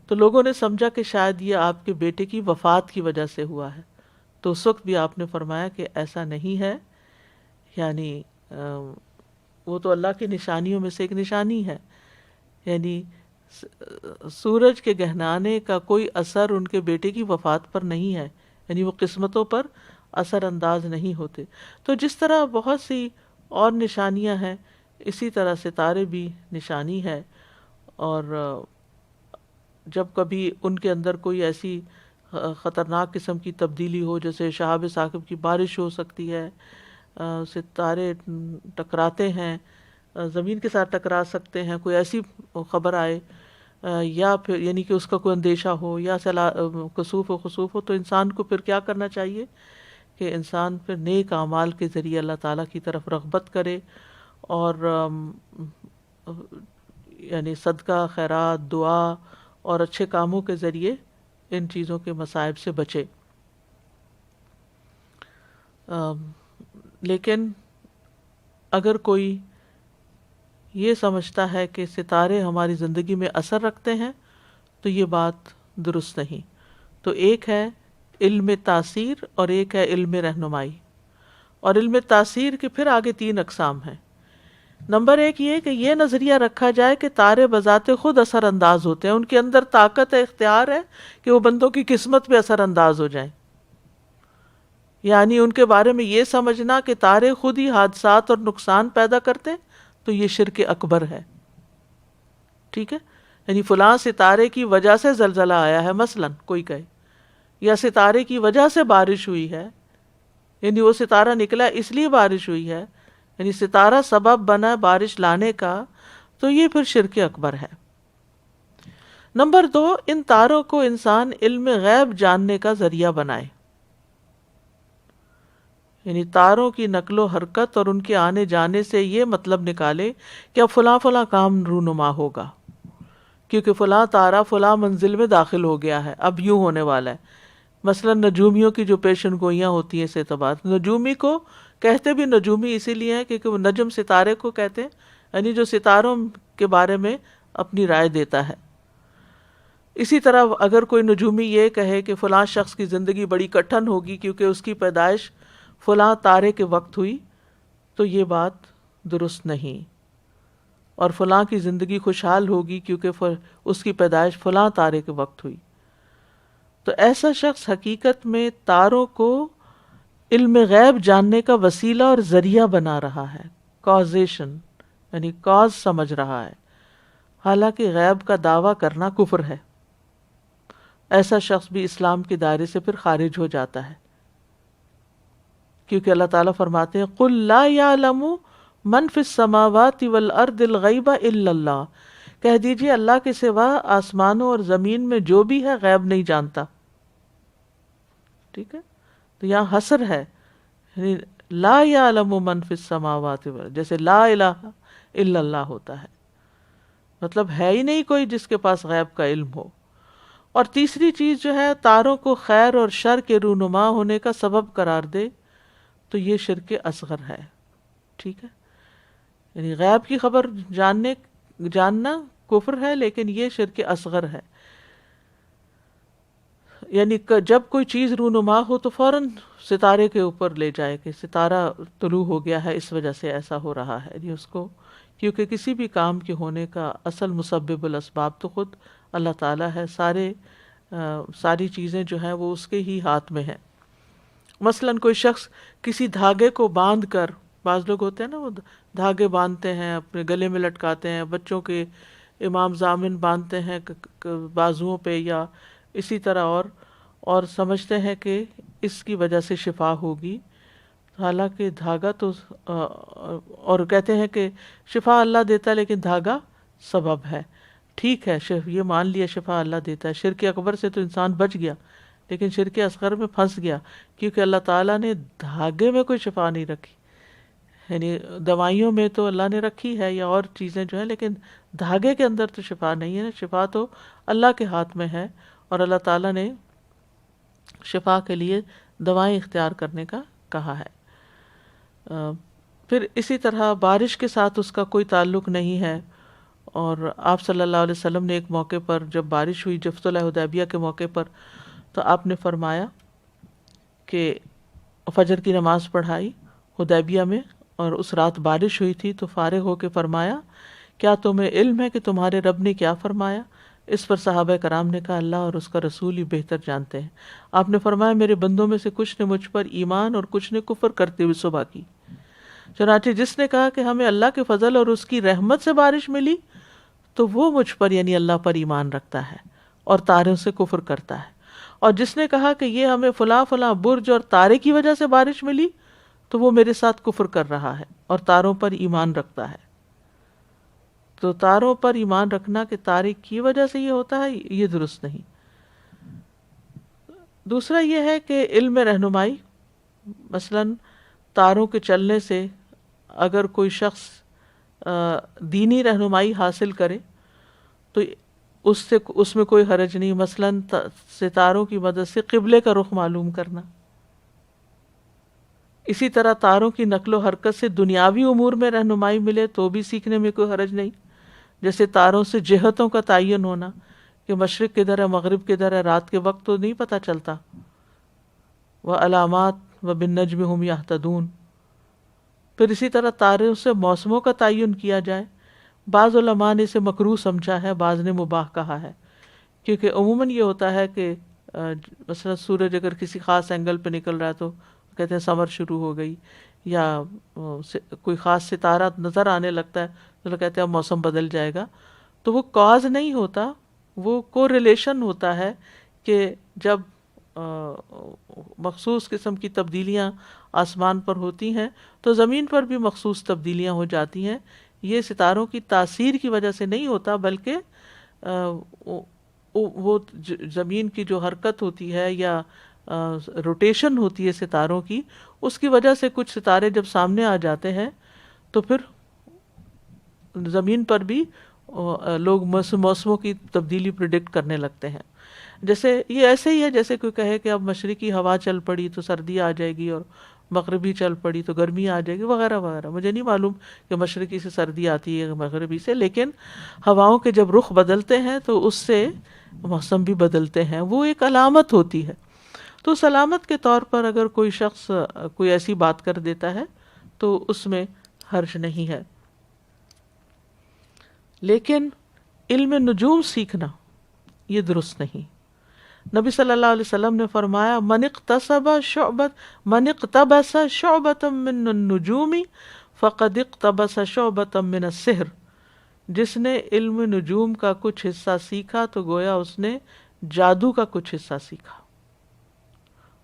تو لوگوں نے سمجھا کہ شاید یہ آپ کے بیٹے کی وفات کی وجہ سے ہوا ہے، تو اس وقت بھی آپ نے فرمایا کہ ایسا نہیں ہے، یعنی وہ تو اللہ کی نشانیوں میں سے ایک نشانی ہے، یعنی سورج کے گہنانے کا کوئی اثر ان کے بیٹے کی وفات پر نہیں ہے، یعنی وہ قسمتوں پر اثر انداز نہیں ہوتے۔ تو جس طرح بہت سی اور نشانیاں ہیں، اسی طرح ستارے بھی نشانی ہے، اور جب کبھی ان کے اندر کوئی ایسی خطرناک قسم کی تبدیلی ہو، جیسے شہاب ثاقب کی بارش ہو سکتی ہے، ستارے ٹکراتے ہیں، زمین کے ساتھ ٹکرا سکتے ہیں، کوئی ایسی خبر آئے، یا پھر یعنی کہ اس کا کوئی اندیشہ ہو، یا کسوف و خسوف ہو، تو انسان کو پھر کیا کرنا چاہیے کہ انسان پھر نیک اعمال کے ذریعے اللہ تعالیٰ کی طرف رغبت کرے، اور یعنی صدقہ، خیرات، دعا اور اچھے کاموں کے ذریعے ان چیزوں کے مصائب سے بچے۔ لیکن اگر کوئی یہ سمجھتا ہے کہ ستارے ہماری زندگی میں اثر رکھتے ہیں تو یہ بات درست نہیں۔ تو ایک ہے علم تاثیر اور ایک ہے علم رہنمائی، اور علم تاثیر کے پھر آگے 3 اقسام ہیں۔ نمبر 1 یہ کہ یہ نظریہ رکھا جائے کہ تارے بذات خود اثر انداز ہوتے ہیں، ان کے اندر طاقت اختیار ہے کہ وہ بندوں کی قسمت پہ اثر انداز ہو جائیں، یعنی ان کے بارے میں یہ سمجھنا کہ تارے خود ہی حادثات اور نقصان پیدا کرتے ہیں، تو یہ شرک اکبر ہے۔ ٹھیک ہے، یعنی فلاں ستارے کی وجہ سے زلزلہ آیا ہے مثلا، کوئی کہے، یا ستارے کی وجہ سے بارش ہوئی ہے، یعنی وہ ستارہ نکلا اس لیے بارش ہوئی ہے، یعنی ستارہ سبب بنا بارش لانے کا، تو یہ پھر شرک اکبر ہے۔ نمبر 2، ان تاروں کو انسان علم غیب جاننے کا ذریعہ بنائے، یعنی تاروں کی نقل و حرکت اور ان کے آنے جانے سے یہ مطلب نکالے کہ اب فلاں فلاں کام رونما ہوگا، کیونکہ فلاں تارہ فلاں منزل میں داخل ہو گیا ہے، اب یوں ہونے والا ہے۔ مثلا نجومیوں کی جو پیشن گوئیاں ہوتی ہیں اس اعتبار، نجومی کو کہتے بھی نجومی اسی لیے ہیں کیونکہ وہ نجم ستارے کو کہتے ہیں، یعنی جو ستاروں کے بارے میں اپنی رائے دیتا ہے۔ اسی طرح اگر کوئی نجومی یہ کہے کہ فلاں شخص کی زندگی بڑی کٹھن ہوگی کیونکہ اس کی پیدائش فلاں تارے کے وقت ہوئی، تو یہ بات درست نہیں، اور فلاں کی زندگی خوشحال ہوگی کیونکہ اس کی پیدائش فلاں تارے کے وقت ہوئی۔ تو ایسا شخص حقیقت میں تاروں کو علم غیب جاننے کا وسیلہ اور ذریعہ بنا رہا ہے، کازیشن یعنی کاز سمجھ رہا ہے، حالانکہ غیب کا دعویٰ کرنا کفر ہے۔ ایسا شخص بھی اسلام کے دائرے سے پھر خارج ہو جاتا ہے، کیونکہ اللہ تعالیٰ فرماتے ہیں قُل لَا يَعْلَمُ مَنْ فِي السَّمَاوَاتِ وَالْأَرْضِ الْغَيْبَ إِلَّا اللَّهُ، کہہ دیجئے اللہ کے سوا آسمانوں اور زمین میں جو بھی ہے غیب نہیں جانتا۔ ٹھیک ہے، تو یہاں حصر ہے، یعنی لا یعلم من فی السماوات والارض، جیسے لا الہ الا اللہ ہوتا ہے، مطلب ہے ہی نہیں کوئی جس کے پاس غیب کا علم ہو۔ اور تیسری چیز جو ہے تاروں کو خیر اور شر کے رونما ہونے کا سبب قرار دے، تو یہ شرک اصغر ہے۔ ٹھیک ہے، یعنی غیب کی خبر جاننا کفر ہے، لیکن یہ شرک اصغر ہے۔ یعنی جب کوئی چیز رونما ہو تو فوراً ستارے کے اوپر لے جائے کہ ستارہ طلوع ہو گیا ہے، اس وجہ سے ایسا ہو رہا ہے، یعنی اس کو کیونکہ کسی بھی کام کے ہونے کا اصل مسبب الاسباب تو خود اللہ تعالیٰ ہے. ساری چیزیں جو ہیں وہ اس کے ہی ہاتھ میں ہیں. مثلاً کوئی شخص کسی دھاگے کو باندھ کر، بعض لوگ ہوتے ہیں نا وہ دھاگے باندھتے ہیں اپنے گلے میں لٹکاتے ہیں، بچوں کے امام ضامن باندھتے ہیں بازوؤں پہ یا اسی طرح اور سمجھتے ہیں کہ اس کی وجہ سے شفا ہوگی، حالانکہ دھاگا تو اور کہتے ہیں کہ شفا اللہ دیتا ہے لیکن دھاگا سبب ہے. ٹھیک ہے، یہ مان لیا شفا اللہ دیتا ہے. شرک اکبر سے تو انسان بچ گیا، لیکن شرک اصغر میں پھنس گیا، کیونکہ اللہ تعالیٰ نے دھاگے میں کوئی شفا نہیں رکھی. یعنی دوائیوں میں تو اللہ نے رکھی ہے یا اور چیزیں جو ہیں، لیکن دھاگے کے اندر تو شفا نہیں ہے. شفا تو اللہ کے ہاتھ میں ہے، اور اللہ تعالیٰ نے شفا کے لیے دوائیں اختیار کرنے کا کہا ہے. پھر اسی طرح بارش کے ساتھ اس کا کوئی تعلق نہیں ہے. اور آپ صلی اللہ علیہ وسلم نے ایک موقع پر جب بارش ہوئی جفت الحدیبیہ کے موقع پر، تو آپ نے فرمایا کہ فجر کی نماز پڑھائی حدیبیہ میں، اور اس رات بارش ہوئی تھی، تو فارغ ہو کے فرمایا کیا تمہیں علم ہے کہ تمہارے رب نے کیا فرمایا؟ اس پر صحابہ کرام نے کہا اللہ اور اس کا رسول ہی بہتر جانتے ہیں. آپ نے فرمایا میرے بندوں میں سے کچھ نے مجھ پر ایمان اور کچھ نے کفر کرتے ہوئے صبح کی. چنانچہ جس نے کہا کہ ہمیں اللہ کے فضل اور اس کی رحمت سے بارش ملی، تو وہ مجھ پر یعنی اللہ پر ایمان رکھتا ہے اور تاروں سے کفر کرتا ہے. اور جس نے کہا کہ یہ ہمیں فلاں فلاں برج اور تارے کی وجہ سے بارش ملی، تو وہ میرے ساتھ کفر کر رہا ہے اور تاروں پر ایمان رکھتا ہے. تو تاروں پر ایمان رکھنا کہ تارے کی وجہ سے یہ ہوتا ہے، یہ درست نہیں. دوسرا یہ ہے کہ علم رہنمائی، مثلاً تاروں کے چلنے سے اگر کوئی شخص دینی رہنمائی حاصل کرے تو اس میں کوئی حرج نہیں. مثلاً ستاروں کی مدد سے قبلے کا رخ معلوم کرنا. اسی طرح تاروں کی نقل و حرکت سے دنیاوی امور میں رہنمائی ملے تو بھی سیکھنے میں کوئی حرج نہیں. جیسے تاروں سے جہتوں کا تعین ہونا کہ مشرق کدھر ہے مغرب کدھر ہے، رات کے وقت تو نہیں پتہ چلتا. وعلامات وبالنجم هم یہتدون. پھر اسی طرح تاروں سے موسموں کا تعین کیا جائے. بعض علماء نے اسے مکروہ سمجھا ہے، بعض نے مباح کہا ہے، کیونکہ عموماً یہ ہوتا ہے کہ مثلا سورج اگر کسی خاص اینگل پہ نکل رہا ہے تو کہتے ہیں سمر شروع ہو گئی، یا کوئی خاص ستارہ نظر آنے لگتا ہے تو لوگ کہتے ہیں اب موسم بدل جائے گا. تو وہ کاز نہیں ہوتا، وہ کو ریلیشن ہوتا ہے کہ جب مخصوص قسم کی تبدیلیاں آسمان پر ہوتی ہیں تو زمین پر بھی مخصوص تبدیلیاں ہو جاتی ہیں. یہ ستاروں کی تاثیر کی وجہ سے نہیں ہوتا، بلکہ وہ زمین کی جو حرکت ہوتی ہے یا روٹیشن ہوتی ہے ستاروں کی، اس کی وجہ سے کچھ ستارے جب سامنے آ جاتے ہیں تو پھر زمین پر بھی لوگ موسموں کی تبدیلی پریڈکٹ کرنے لگتے ہیں. جیسے یہ ایسے ہی ہے جیسے کوئی کہے کہ اب مشرقی ہوا چل پڑی تو سردی آ جائے گی، اور مغربی چل پڑی تو گرمی آ جائے گی، وغیرہ وغیرہ. مجھے نہیں معلوم کہ مشرقی سے سردی آتی ہے مغربی سے، لیکن ہواؤں کے جب رخ بدلتے ہیں تو اس سے موسم بھی بدلتے ہیں. وہ ایک علامت ہوتی ہے. تو سلامت کے طور پر اگر کوئی شخص کوئی ایسی بات کر دیتا ہے تو اس میں حرج نہیں ہے. لیکن علم نجوم سیکھنا یہ درست نہیں. نبی صلی اللہ علیہ وسلم نے فرمایا من اقتبس شعبۃ من النجوم فقد اقتبس شعبۃ من السحر. جس نے علم نجوم کا کچھ حصہ سیکھا تو گویا اس نے جادو کا کچھ حصہ سیکھا.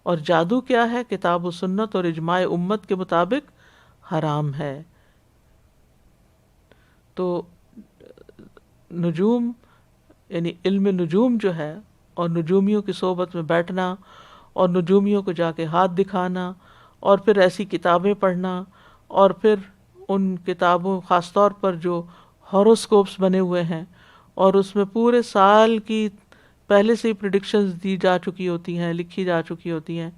اور جادو کیا ہے؟ کتاب و سنت اور اجماع امت کے مطابق حرام ہے. تو نجوم یعنی علم نجوم جو ہے، اور نجومیوں کی صحبت میں بیٹھنا اور نجومیوں کو جا کے ہاتھ دکھانا اور پھر ایسی کتابیں پڑھنا، اور پھر ان کتابوں خاص طور پر جو ہاروسکوپس بنے ہوئے ہیں اور اس میں پورے سال کی پہلے سے ہی پریڈکشنز دی جا چکی ہوتی ہیں، لکھی جا چکی ہوتی ہیں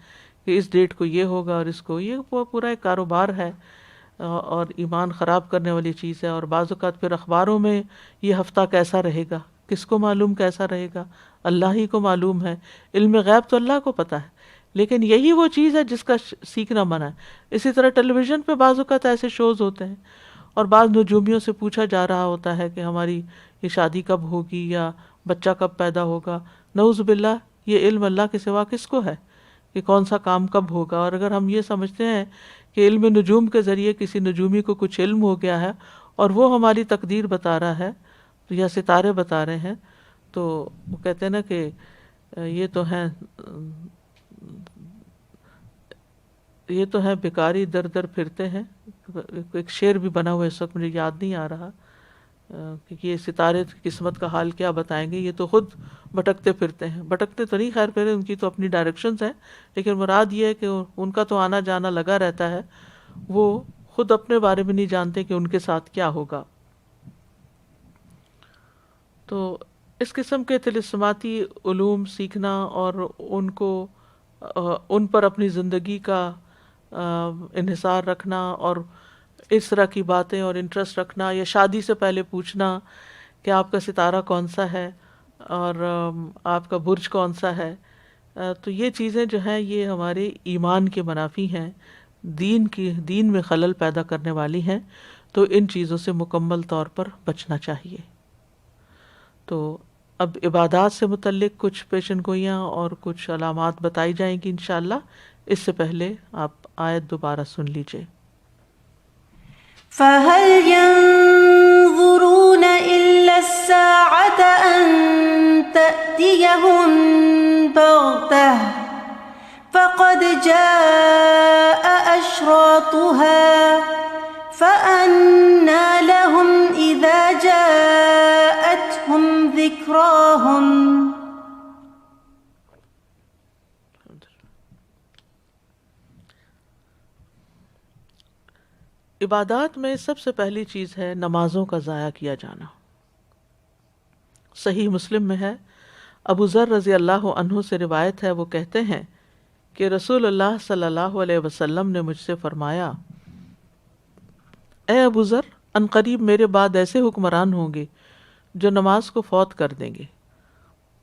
کہ اس ڈیٹ کو یہ ہوگا اور اس کو یہ پورا ایک کاروبار ہے اور ایمان خراب کرنے والی چیز ہے. اور بعض اوقات پھر اخباروں میں یہ ہفتہ کیسا رہے گا، کس کو معلوم کیسا رہے گا؟ اللہ ہی کو معلوم ہے. علم غیب تو اللہ کو پتہ ہے، لیکن یہی وہ چیز ہے جس کا سیکھنا منع ہے. اسی طرح ٹیلی ویژن پہ بعض اوقات ایسے شوز ہوتے ہیں اور بعض نجومیوں سے پوچھا جا رہا ہوتا ہے کہ ہماری یہ شادی کب ہوگی یا بچہ کب پیدا ہوگا. نعوذ باللہ، یہ علم اللہ کے سوا کس کو ہے کہ کون سا کام کب ہوگا. اور اگر ہم یہ سمجھتے ہیں کہ علم نجوم کے ذریعے کسی نجومی کو کچھ علم ہو گیا ہے اور وہ ہماری تقدیر بتا رہا ہے یا ستارے بتا رہے ہیں، تو وہ کہتے ہیں نا کہ یہ تو ہیں بیکاری در در پھرتے ہیں. ایک شعر بھی بنا ہوا ہے، اس وقت مجھے یاد نہیں آ رہا کہ یہ ستارے قسمت کا حال کیا بتائیں گے، یہ تو خود بھٹکتے پھرتے ہیں. بھٹکتے تو نہیں، خیر پھر ان کی تو اپنی ڈائریکشنز ہیں، لیکن مراد یہ ہے کہ ان کا تو آنا جانا لگا رہتا ہے، وہ خود اپنے بارے میں نہیں جانتے کہ ان کے ساتھ کیا ہوگا. تو اس قسم کے طلسماتی علوم سیکھنا اور ان پر اپنی زندگی کا انحصار رکھنا، اور اس طرح کی باتیں اور انٹرسٹ رکھنا، یا شادی سے پہلے پوچھنا کہ آپ کا ستارہ کون سا ہے اور آپ کا برج کون سا ہے، تو یہ چیزیں جو ہیں یہ ہمارے ایمان کے منافی ہیں، دین میں خلل پیدا کرنے والی ہیں. تو ان چیزوں سے مکمل طور پر بچنا چاہیے. تو اب عبادات سے متعلق کچھ پیشن گوئیاں اور کچھ علامات بتائی جائیں گی انشاءاللہ. اس سے پہلے آپ آیت دوبارہ سن لیجئے.
فَهَلْ يَنظُرُونَ إِلَّا السَّاعَةَ أَن تَأْتِيَهُم بَغْتَةً فَقَدْ جَاءَ أَشْرَاطُهَا فَأَنَّىٰ لَهُمْ إِذَا جَاءَتْهُمْ ذِكْرَاهُمْ.
عبادات میں سب سے پہلی چیز ہے نمازوں کا ضائع کیا جانا. صحیح مسلم میں ہے، ابو ذر رضی اللہ عنہ سے روایت ہے، وہ کہتے ہیں کہ رسول اللہ صلی اللہ علیہ وسلم نے مجھ سے فرمایا، اے ابو ذر، ان قریب میرے بعد ایسے حکمران ہوں گے جو نماز کو فوت کر دیں گے،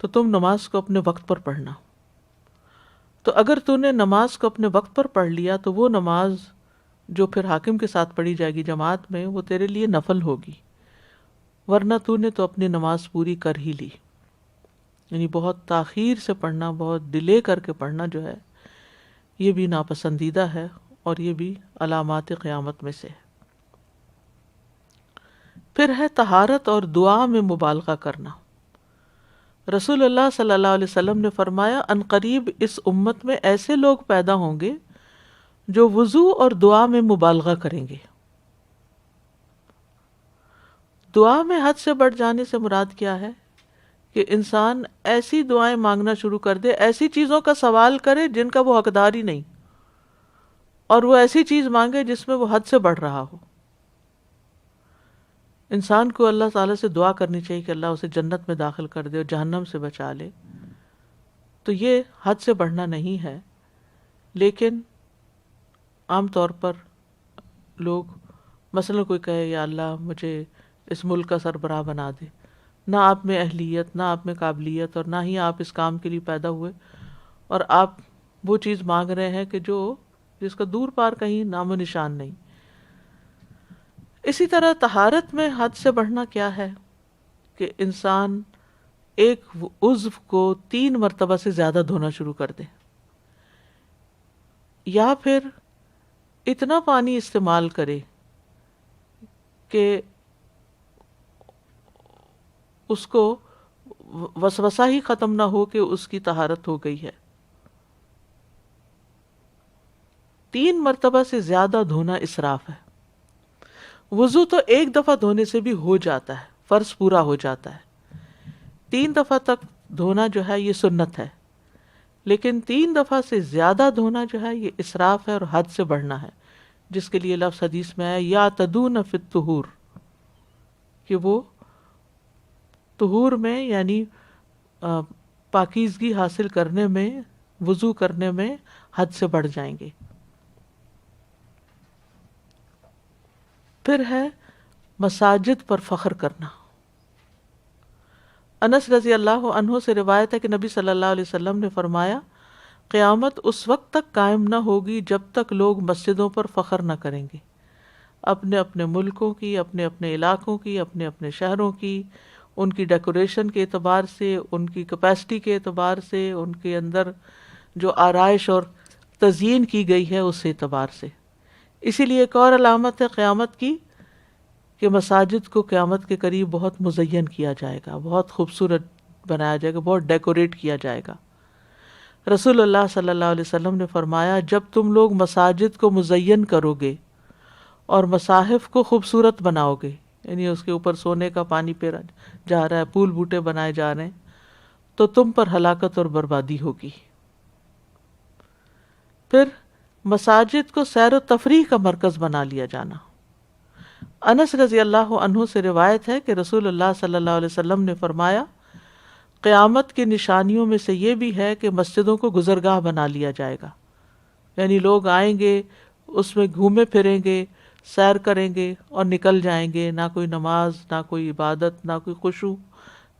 تو تم نماز کو اپنے وقت پر پڑھنا. تو اگر تو نے نماز کو اپنے وقت پر پڑھ لیا تو وہ نماز جو پھر حاکم کے ساتھ پڑھی جائے گی جماعت میں، وہ تیرے لیے نفل ہوگی، ورنہ تو نے تو اپنی نماز پوری کر ہی لی. یعنی بہت تاخیر سے پڑھنا، بہت ڈیلے کر کے پڑھنا جو ہے، یہ بھی ناپسندیدہ ہے اور یہ بھی علامات قیامت میں سے ہے. پھر ہے طہارت اور دعا میں مبالغہ کرنا. رسول اللہ صلی اللہ علیہ وسلم نے فرمایا، ان قریب اس امت میں ایسے لوگ پیدا ہوں گے جو وضو اور دعا میں مبالغہ کریں گے. دعا میں حد سے بڑھ جانے سے مراد کیا ہے کہ انسان ایسی دعائیں مانگنا شروع کر دے، ایسی چیزوں کا سوال کرے جن کا وہ حقدار ہی نہیں، اور وہ ایسی چیز مانگے جس میں وہ حد سے بڑھ رہا ہو. انسان کو اللہ تعالیٰ سے دعا کرنی چاہیے کہ اللہ اسے جنت میں داخل کر دے اور جہنم سے بچا لے. تو یہ حد سے بڑھنا نہیں ہے. لیکن عام طور پر لوگ مثلا کوئی کہے یا اللہ مجھے اس ملک کا سربراہ بنا دے، نہ آپ میں اہلیت، نہ آپ میں قابلیت، اور نہ ہی آپ اس کام کے لیے پیدا ہوئے، اور آپ وہ چیز مانگ رہے ہیں کہ جس کا دور پار کہیں نام و نشان نہیں. اسی طرح طہارت میں حد سے بڑھنا کیا ہے کہ انسان ایک عضو کو 3 مرتبہ سے زیادہ دھونا شروع کر دے، یا پھر اتنا پانی استعمال کرے کہ اس کو وسوسہ ہی ختم نہ ہو کہ اس کی طہارت ہو گئی ہے. 3 مرتبہ سے زیادہ دھونا اسراف ہے. وضو تو ایک دفعہ دھونے سے بھی ہو جاتا ہے، فرض پورا ہو جاتا ہے. 3 دفعہ تک دھونا جو ہے یہ سنت ہے، لیکن 3 دفعہ سے زیادہ دھونا جو ہے یہ اسراف ہے اور حد سے بڑھنا ہے، جس کے لیے لفظ حدیث میں ہے یا تدون فی الطہور، کہ وہ طہور میں یعنی پاکیزگی حاصل کرنے میں، وضو کرنے میں حد سے بڑھ جائیں گے. پھر ہے مساجد پر فخر کرنا. انس رضی اللہ عنہ سے روایت ہے کہ نبی صلی اللہ علیہ وسلم نے فرمایا، قیامت اس وقت تک قائم نہ ہوگی جب تک لوگ مسجدوں پر فخر نہ کریں گے. اپنے اپنے ملکوں کی، اپنے اپنے علاقوں کی، اپنے اپنے شہروں کی، ان کی ڈیکوریشن کے اعتبار سے، ان کی کیپیسٹی کے اعتبار سے، ان کے اندر جو آرائش اور تزئین کی گئی ہے اس اعتبار سے۔ اسی لیے ایک اور علامت ہے قیامت کی کہ مساجد کو قیامت کے قریب بہت مزین کیا جائے گا، بہت خوبصورت بنایا جائے گا، بہت ڈیکوریٹ کیا جائے گا۔ رسول اللہ صلی اللہ علیہ وسلم نے فرمایا جب تم لوگ مساجد کو مزین کرو گے اور مصاحف کو خوبصورت بناؤ گے، یعنی اس کے اوپر سونے کا پانی پھیرا جا رہا ہے، پھول بوٹے بنائے جا رہے ہیں، تو تم پر ہلاکت اور بربادی ہوگی۔ پھر مساجد کو سیر و تفریح کا مرکز بنا لیا جانا۔ انس رضی اللہ عنہ سے روایت ہے کہ رسول اللہ صلی اللہ علیہ وسلم نے فرمایا قیامت کی نشانیوں میں سے یہ بھی ہے کہ مسجدوں کو گزرگاہ بنا لیا جائے گا، یعنی لوگ آئیں گے، اس میں گھومے پھریں گے، سیر کریں گے اور نکل جائیں گے، نہ کوئی نماز، نہ کوئی عبادت، نہ کوئی خشوع،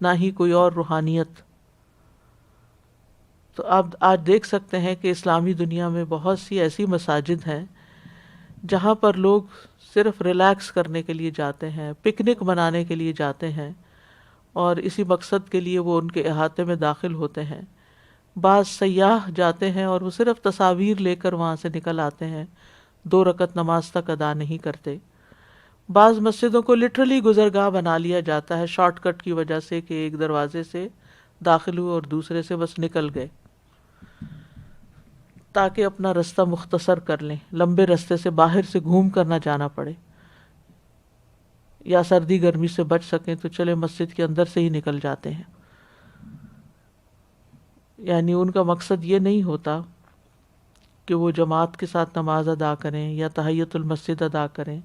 نہ ہی کوئی اور روحانیت۔ تو آپ آج دیکھ سکتے ہیں کہ اسلامی دنیا میں بہت سی ایسی مساجد ہیں جہاں پر لوگ صرف ریلیکس کرنے کے لیے جاتے ہیں، پکنک منانے کے لیے جاتے ہیں، اور اسی مقصد کے لیے وہ ان کے احاطے میں داخل ہوتے ہیں۔ بعض سیاح جاتے ہیں اور وہ صرف تصاویر لے کر وہاں سے نکل آتے ہیں، 2 رکعت نماز تک ادا نہیں کرتے۔ بعض مسجدوں کو لٹرلی گزرگاہ بنا لیا جاتا ہے شارٹ کٹ کی وجہ سے کہ ایک دروازے سے داخل ہوئے اور دوسرے سے بس نکل گئے، تاکہ اپنا رستہ مختصر کر لیں، لمبے رستے سے باہر سے گھوم کر نہ جانا پڑے، یا سردی گرمی سے بچ سکیں تو چلے مسجد کے اندر سے ہی نکل جاتے ہیں۔ یعنی ان کا مقصد یہ نہیں ہوتا کہ وہ جماعت کے ساتھ نماز ادا کریں یا تحیۃ المسجد ادا کریں،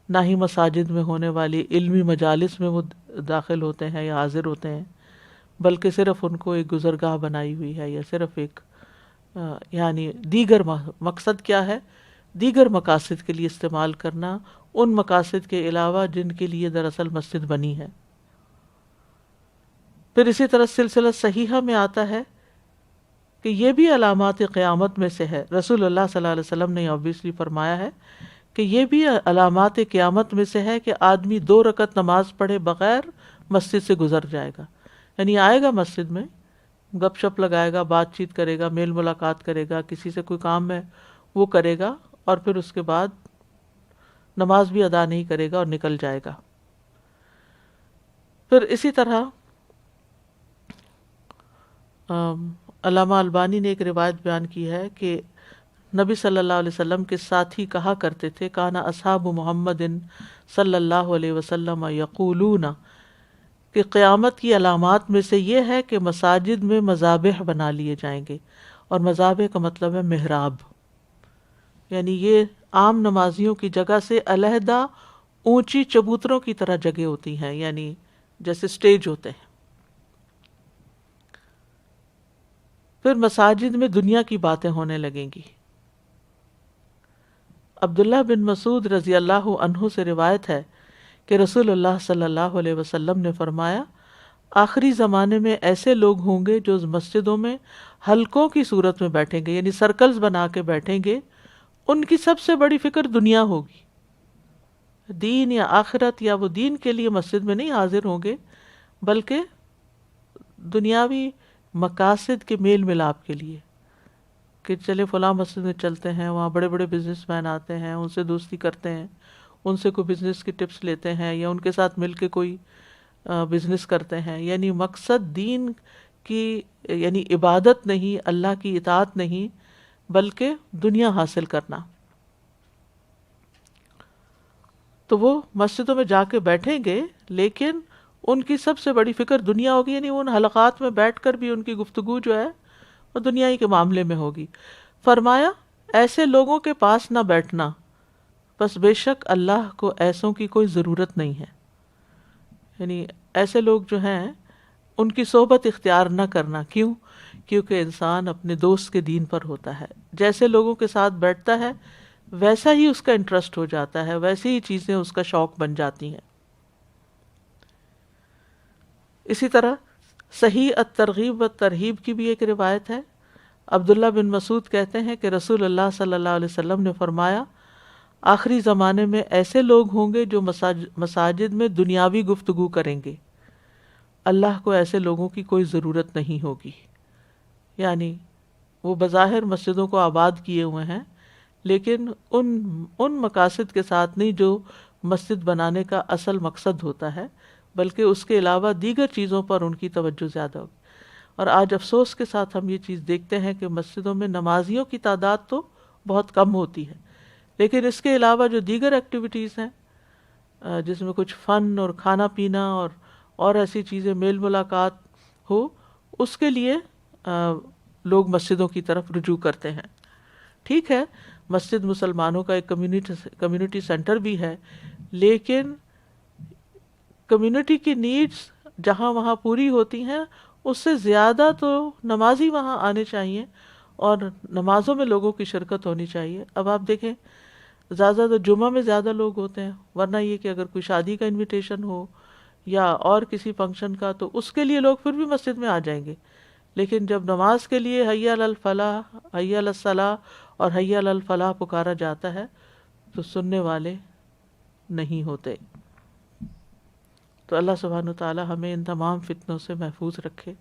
نہ ہی مساجد میں ہونے والی علمی مجالس میں وہ داخل ہوتے ہیں یا حاضر ہوتے ہیں، بلکہ صرف ان کو ایک گزرگاہ بنائی ہوئی ہے، یا صرف ایک یعنی دیگر مقصد کیا ہے، دیگر مقاصد کے لیے استعمال کرنا، ان مقاصد کے علاوہ جن کے لیے دراصل مسجد بنی ہے۔ پھر اسی طرح سلسلہ صحیحہ میں آتا ہے کہ یہ بھی علامات قیامت میں سے ہے۔ رسول اللہ صلی اللہ علیہ وسلم نے obviously فرمایا ہے کہ یہ بھی علامات قیامت میں سے ہے کہ آدمی 2 رکعت نماز پڑھے بغیر مسجد سے گزر جائے گا، یعنی آئے گا مسجد میں، گپ شپ لگائے گا، بات چیت کرے گا، میل ملاقات کرے گا، کسی سے کوئی کام ہے وہ کرے گا، اور پھر اس کے بعد نماز بھی ادا نہیں کرے گا اور نکل جائے گا۔ پھر اسی طرح علامہ البانی نے ایک روایت بیان کی ہے کہ نبی صلی اللہ علیہ وسلم کے ساتھی کہا کرتے تھے کانا اصحاب محمد صلی اللہ علیہ وسلم یقولون، کہ قیامت کی علامات میں سے یہ ہے کہ مساجد میں مذابح بنا لیے جائیں گے، اور مذابح کا مطلب ہے محراب، یعنی یہ عام نمازیوں کی جگہ سے علیحدہ اونچی چبوتروں کی طرح جگہ ہوتی ہیں، یعنی جیسے سٹیج ہوتے ہیں۔ پھر مساجد میں دنیا کی باتیں ہونے لگیں گی۔ عبداللہ بن مسعود رضی اللہ عنہ سے روایت ہے کہ رسول اللہ صلی اللہ علیہ وسلم نے فرمایا آخری زمانے میں ایسے لوگ ہوں گے جو مسجدوں میں حلقوں کی صورت میں بیٹھیں گے، یعنی سرکلز بنا کے بیٹھیں گے، ان کی سب سے بڑی فکر دنیا ہوگی، دین یا آخرت، یا وہ دین کے لیے مسجد میں نہیں حاضر ہوں گے بلکہ دنیاوی مقاصد کے میل ملاپ کے لیے، کہ چلے فلاں مسجد میں چلتے ہیں، وہاں بڑے بڑے بزنس مین آتے ہیں، ان سے دوستی کرتے ہیں، ان سے کوئی بزنس کی ٹپس لیتے ہیں، یا ان کے ساتھ مل کے کوئی بزنس کرتے ہیں۔ یعنی مقصد دین کی یعنی عبادت نہیں، اللہ کی اطاعت نہیں، بلکہ دنیا حاصل کرنا۔ تو وہ مسجدوں میں جا کے بیٹھیں گے، لیکن ان کی سب سے بڑی فکر دنیا ہوگی، یعنی ان حلقات میں بیٹھ کر بھی ان کی گفتگو جو ہے وہ دنیائی کے معاملے میں ہوگی۔ فرمایا ایسے لوگوں کے پاس نہ بیٹھنا، بس بے شک اللہ کو ایسوں کی کوئی ضرورت نہیں ہے، یعنی ایسے لوگ جو ہیں ان کی صحبت اختیار نہ کرنا۔ کیوں؟ کیونکہ انسان اپنے دوست کے دین پر ہوتا ہے، جیسے لوگوں کے ساتھ بیٹھتا ہے ویسا ہی اس کا انٹرسٹ ہو جاتا ہے، ویسے ہی چیزیں اس کا شوق بن جاتی ہیں۔ اسی طرح صحیح الترغیب والترہیب کی بھی ایک روایت ہے۔ عبداللہ بن مسعود کہتے ہیں کہ رسول اللہ صلی اللہ علیہ وسلم نے فرمایا آخری زمانے میں ایسے لوگ ہوں گے جو مساجد میں دنیاوی گفتگو کریں گے، اللہ کو ایسے لوگوں کی کوئی ضرورت نہیں ہوگی. یعنی وہ بظاہر مسجدوں کو آباد کیے ہوئے ہیں لیکن ان مقاصد کے ساتھ نہیں جو مسجد بنانے کا اصل مقصد ہوتا ہے، بلکہ اس کے علاوہ دیگر چیزوں پر ان کی توجہ زیادہ ہوگی. اور آج افسوس کے ساتھ ہم یہ چیز دیکھتے ہیں کہ مسجدوں میں نمازیوں کی تعداد تو بہت کم ہوتی ہے، لیکن اس کے علاوہ جو دیگر ایکٹیویٹیز ہیں جس میں کچھ فن اور کھانا پینا اور ایسی چیزیں میل ملاقات ہو، اس کے لیے لوگ مسجدوں کی طرف رجوع کرتے ہیں. ٹھیک ہے، مسجد مسلمانوں کا ایک کمیونٹی سینٹر بھی ہے، لیکن کمیونٹی کی نیڈز جہاں وہاں پوری ہوتی ہیں اس سے زیادہ تو نمازی وہاں آنے چاہیے اور نمازوں میں لوگوں کی شرکت ہونی چاہیے. اب آپ دیکھیں زیادہ تو جمعہ میں زیادہ لوگ ہوتے ہیں، ورنہ یہ کہ اگر کوئی شادی کا انویٹیشن ہو یا اور کسی فنکشن کا تو اس کے لیے لوگ پھر بھی مسجد میں آ جائیں گے، لیکن جب نماز کے لیے حی علی الفلاح، حی علی الصلاح اور حی علی الفلاح پکارا جاتا ہے تو سننے والے نہیں ہوتے. تو اللہ سبحانہ وتعالی ہمیں ان تمام فتنوں سے محفوظ رکھے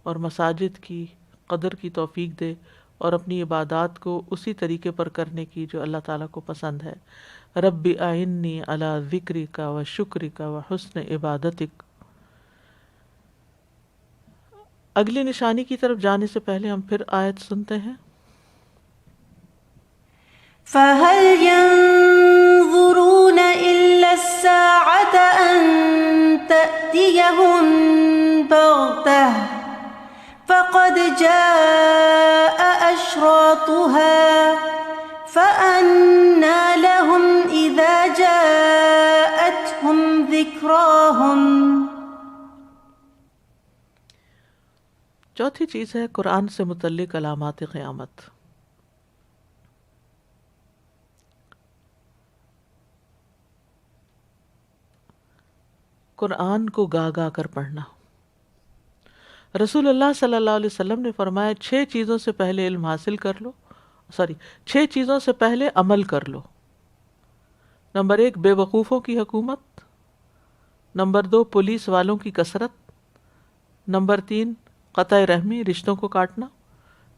اور مساجد کی قدر کی توفیق دے اور اپنی عبادات کو اسی طریقے پر کرنے کی جو اللہ تعالیٰ کو پسند ہے. رب اعنی علی ذکرک و شکرک و حسن عبادتک. اگلی نشانی کی طرف جانے سے پہلے ہم پھر آیت سنتے ہیں.
فَهَلْ يَنظُرُونَ إِلَّا السَّاعَةَ أَن تَأْتِيَهُم بَغْتَةً فَقَدْ جَاءَ أَشْرَاطُهَا فَأَنَّىٰ لَهُمْ إِذَا جَاءَتْهُمْ ذِكْرَاهُمْ.
چوتھی چیز ہے قرآن سے متعلق علامات قیامت. قرآن کو گا گا کر پڑھنا. رسول اللہ صلی اللہ علیہ وسلم نے فرمایا 6 چیزوں سے پہلے علم حاصل کر لو، 6 چیزوں سے پہلے عمل کر لو. نمبر 1 بے وقوفوں کی حکومت، نمبر 2 پولیس والوں کی کثرت، نمبر 3 قطع رحمی رشتوں کو کاٹنا،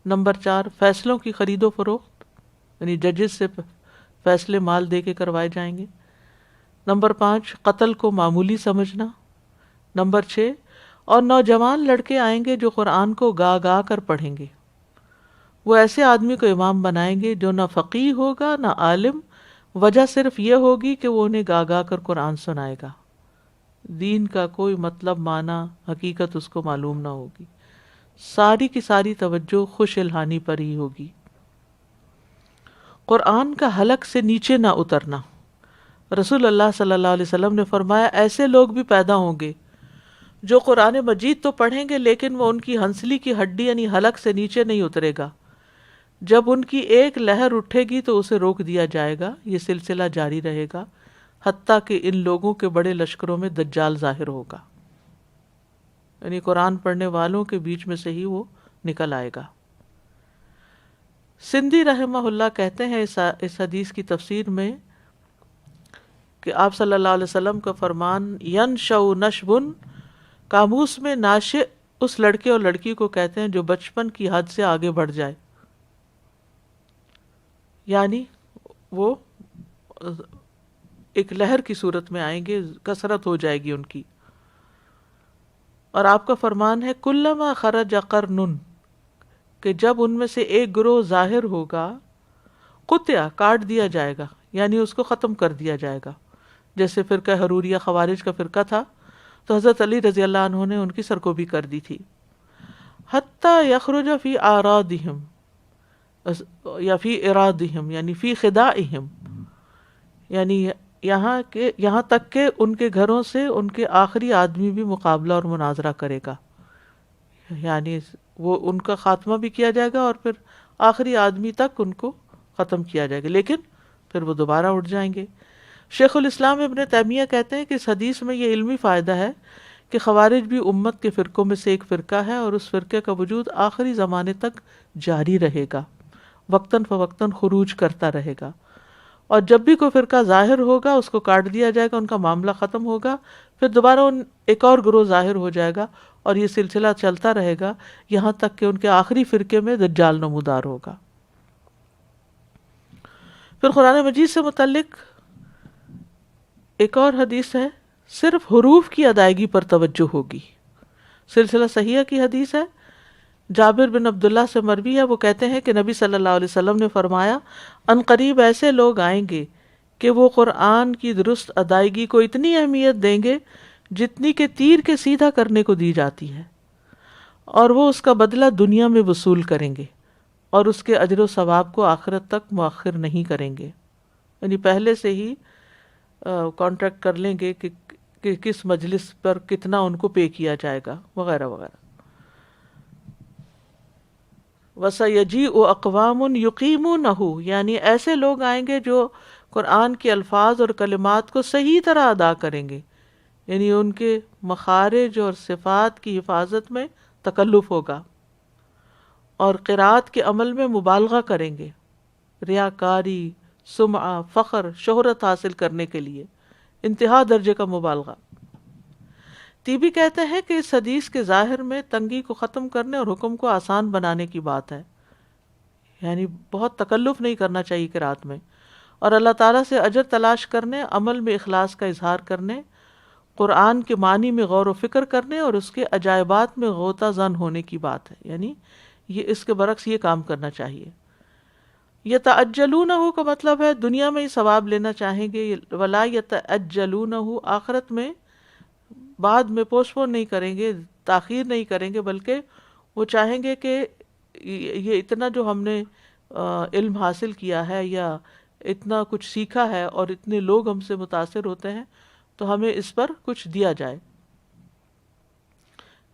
نمبر 4 فیصلوں کی خرید و فروخت یعنی ججز سے فیصلے مال دے کے کروائے جائیں گے، نمبر 5 قتل کو معمولی سمجھنا، نمبر 6 اور نوجوان لڑکے آئیں گے جو قرآن کو گا گا کر پڑھیں گے. وہ ایسے آدمی کو امام بنائیں گے جو نہ فقیہ ہوگا نہ عالم، وجہ صرف یہ ہوگی کہ وہ انہیں گا گا کر قرآن سنائے گا. دین کا کوئی مطلب معنی حقیقت اس کو معلوم نہ ہوگی، ساری کی ساری توجہ خوش الہانی پر ہی ہوگی. قرآن کا حلق سے نیچے نہ اترنا. رسول اللہ صلی اللہ علیہ وسلم نے فرمایا ایسے لوگ بھی پیدا ہوں گے جو قرآن مجید تو پڑھیں گے لیکن وہ ان کی ہنسلی کی ہڈی یعنی حلق سے نیچے نہیں اترے گا. جب ان کی ایک لہر اٹھے گی تو اسے روک دیا جائے گا. یہ سلسلہ جاری رہے گا حتیٰ کہ ان لوگوں کے بڑے لشکروں میں دجال ظاہر ہوگا، یعنی قرآن پڑھنے والوں کے بیچ میں سے ہی وہ نکل آئے گا. سندھی رحمہ اللہ کہتے ہیں اس حدیث کی تفسیر میں کہ آپ صلی اللہ علیہ وسلم کا فرمان ینشأ نشبن، قاموس میں ناشئ اس لڑکے اور لڑکی کو کہتے ہیں جو بچپن کی حد سے آگے بڑھ جائے، یعنی وہ ایک لہر کی صورت میں آئیں گے، کثرت ہو جائے گی ان کی. اور آپ کا فرمان ہے کلما خرج قرن، کہ جب ان میں سے ایک گروہ ظاہر ہوگا قطع کاٹ دیا جائے گا، یعنی اس کو ختم کر دیا جائے گا. جیسے فرقہ حروریہ خوارج کا فرقہ تھا تو حضرت علی رضی اللہ عنہ نے ان کی سرکوبی کر دی تھی. حتی یخرج فی اعراضہم یا فی ارادہم یعنی فی خداعہم، یعنی یہاں تک کہ ان کے گھروں سے ان کے آخری آدمی بھی مقابلہ اور مناظرہ کرے گا، یعنی وہ ان کا خاتمہ بھی کیا جائے گا اور پھر آخری آدمی تک ان کو ختم کیا جائے گا، لیکن پھر وہ دوبارہ اٹھ جائیں گے. شیخ الاسلام ابن تیمیہ کہتے ہیں کہ اس حدیث میں یہ علمی فائدہ ہے کہ خوارج بھی امت کے فرقوں میں سے ایک فرقہ ہے اور اس فرقے کا وجود آخری زمانے تک جاری رہے گا، وقتاً فوقتاً خروج کرتا رہے گا. اور جب بھی کوئی فرقہ ظاہر ہوگا اس کو کاٹ دیا جائے گا، ان کا معاملہ ختم ہوگا، پھر دوبارہ ایک اور گروہ ظاہر ہو جائے گا، اور یہ سلسلہ چلتا رہے گا یہاں تک کہ ان کے آخری فرقے میں دجال نمودار ہوگا۔ پھر قرآن مجید سے متعلق ایک اور حدیث ہے، صرف حروف کی ادائیگی پر توجہ ہوگی۔ سلسلہ صحیحہ کی حدیث ہے، جابر بن عبداللہ سے مروی ہے، وہ کہتے ہیں کہ نبی صلی اللہ علیہ وسلم نے فرمایا، ان قریب ایسے لوگ آئیں گے کہ وہ قرآن کی درست ادائیگی کو اتنی اہمیت دیں گے جتنی کہ تیر کے سیدھا کرنے کو دی جاتی ہے، اور وہ اس کا بدلہ دنیا میں وصول کریں گے اور اس کے اجر و ثواب کو آخرت تک مؤخر نہیں کریں گے، یعنی پہلے سے ہی کانٹریکٹ کر لیں گے کہ کس مجلس پر کتنا ان کو پے کیا جائے گا وغیرہ وغیرہ۔ وَسَيَجِيءُ أَقْوَامٌ يُقِيمُونَهُ، یعنی ایسے لوگ آئیں گے جو قرآن کے الفاظ اور کلمات کو صحیح طرح ادا کریں گے، یعنی ان کے مخارج اور صفات کی حفاظت میں تکلف ہوگا، اور قرات کے عمل میں مبالغہ کریں گے، ریاکاری، سمعہ، فخر، شہرت حاصل کرنے کے لیے انتہا درجے کا مبالغہ۔ تیبی کہتے ہیں کہ اس حدیث کے ظاہر میں تنگی کو ختم کرنے اور حکم کو آسان بنانے کی بات ہے، یعنی بہت تکلف نہیں کرنا چاہیے قرات میں، اور اللہ تعالیٰ سے اجر تلاش کرنے، عمل میں اخلاص کا اظہار کرنے، قرآن کے معنی میں غور و فکر کرنے اور اس کے عجائبات میں غوطہ زن ہونے کی بات ہے، یعنی یہ اس کے برعکس یہ کام کرنا چاہیے۔ یتعجلونہ کا مطلب ہے دنیا میں ہی ثواب لینا چاہیں گے، ولا یتعجلونہ آخرت میں بعد میں پوسٹ پون نہیں کریں گے، تاخیر نہیں کریں گے، بلکہ وہ چاہیں گے کہ یہ اتنا جو ہم نے علم حاصل کیا ہے یا اتنا کچھ سیکھا ہے اور اتنے لوگ ہم سے متاثر ہوتے ہیں تو ہمیں اس پر کچھ دیا جائے۔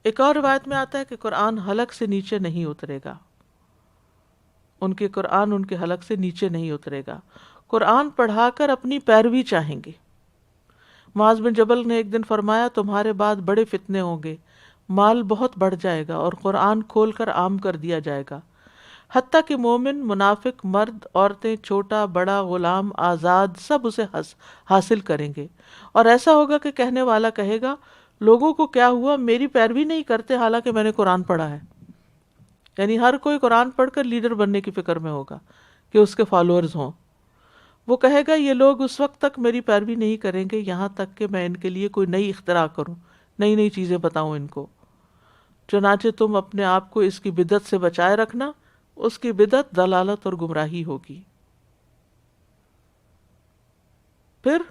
ایک اور روایت میں آتا ہے کہ قرآن حلق سے نیچے نہیں اترے گا، قرآن ان کے حلق سے نیچے نہیں اترے گا، قرآن پڑھا کر اپنی پیروی چاہیں گے۔ معاذ بن جبل نے ایک دن فرمایا، تمہارے بعد بڑے فتنے ہوں گے، مال بہت بڑھ جائے گا اور قرآن کھول کر عام کر دیا جائے گا، حتیٰ کہ مومن، منافق، مرد، عورتیں، چھوٹا بڑا، غلام، آزاد، سب اسے حاصل کریں گے، اور ایسا ہوگا کہ کہنے والا کہے گا، لوگوں کو کیا ہوا، میری پیروی نہیں کرتے حالانکہ میں نے قرآن پڑھا ہے۔ یعنی ہر کوئی قرآن پڑھ کر لیڈر بننے کی فکر میں ہوگا کہ اس کے فالوورز ہوں۔ وہ کہے گا، یہ لوگ اس وقت تک میری پیروی نہیں کریں گے یہاں تک کہ میں ان کے لیے کوئی نئی اختراع کروں، نئی نئی چیزیں بتاؤں ان کو، چنانچہ تم اپنے آپ کو اس کی بدعت سے بچائے رکھنا، اس کی بدعت ضلالت اور گمراہی ہوگی۔ پھر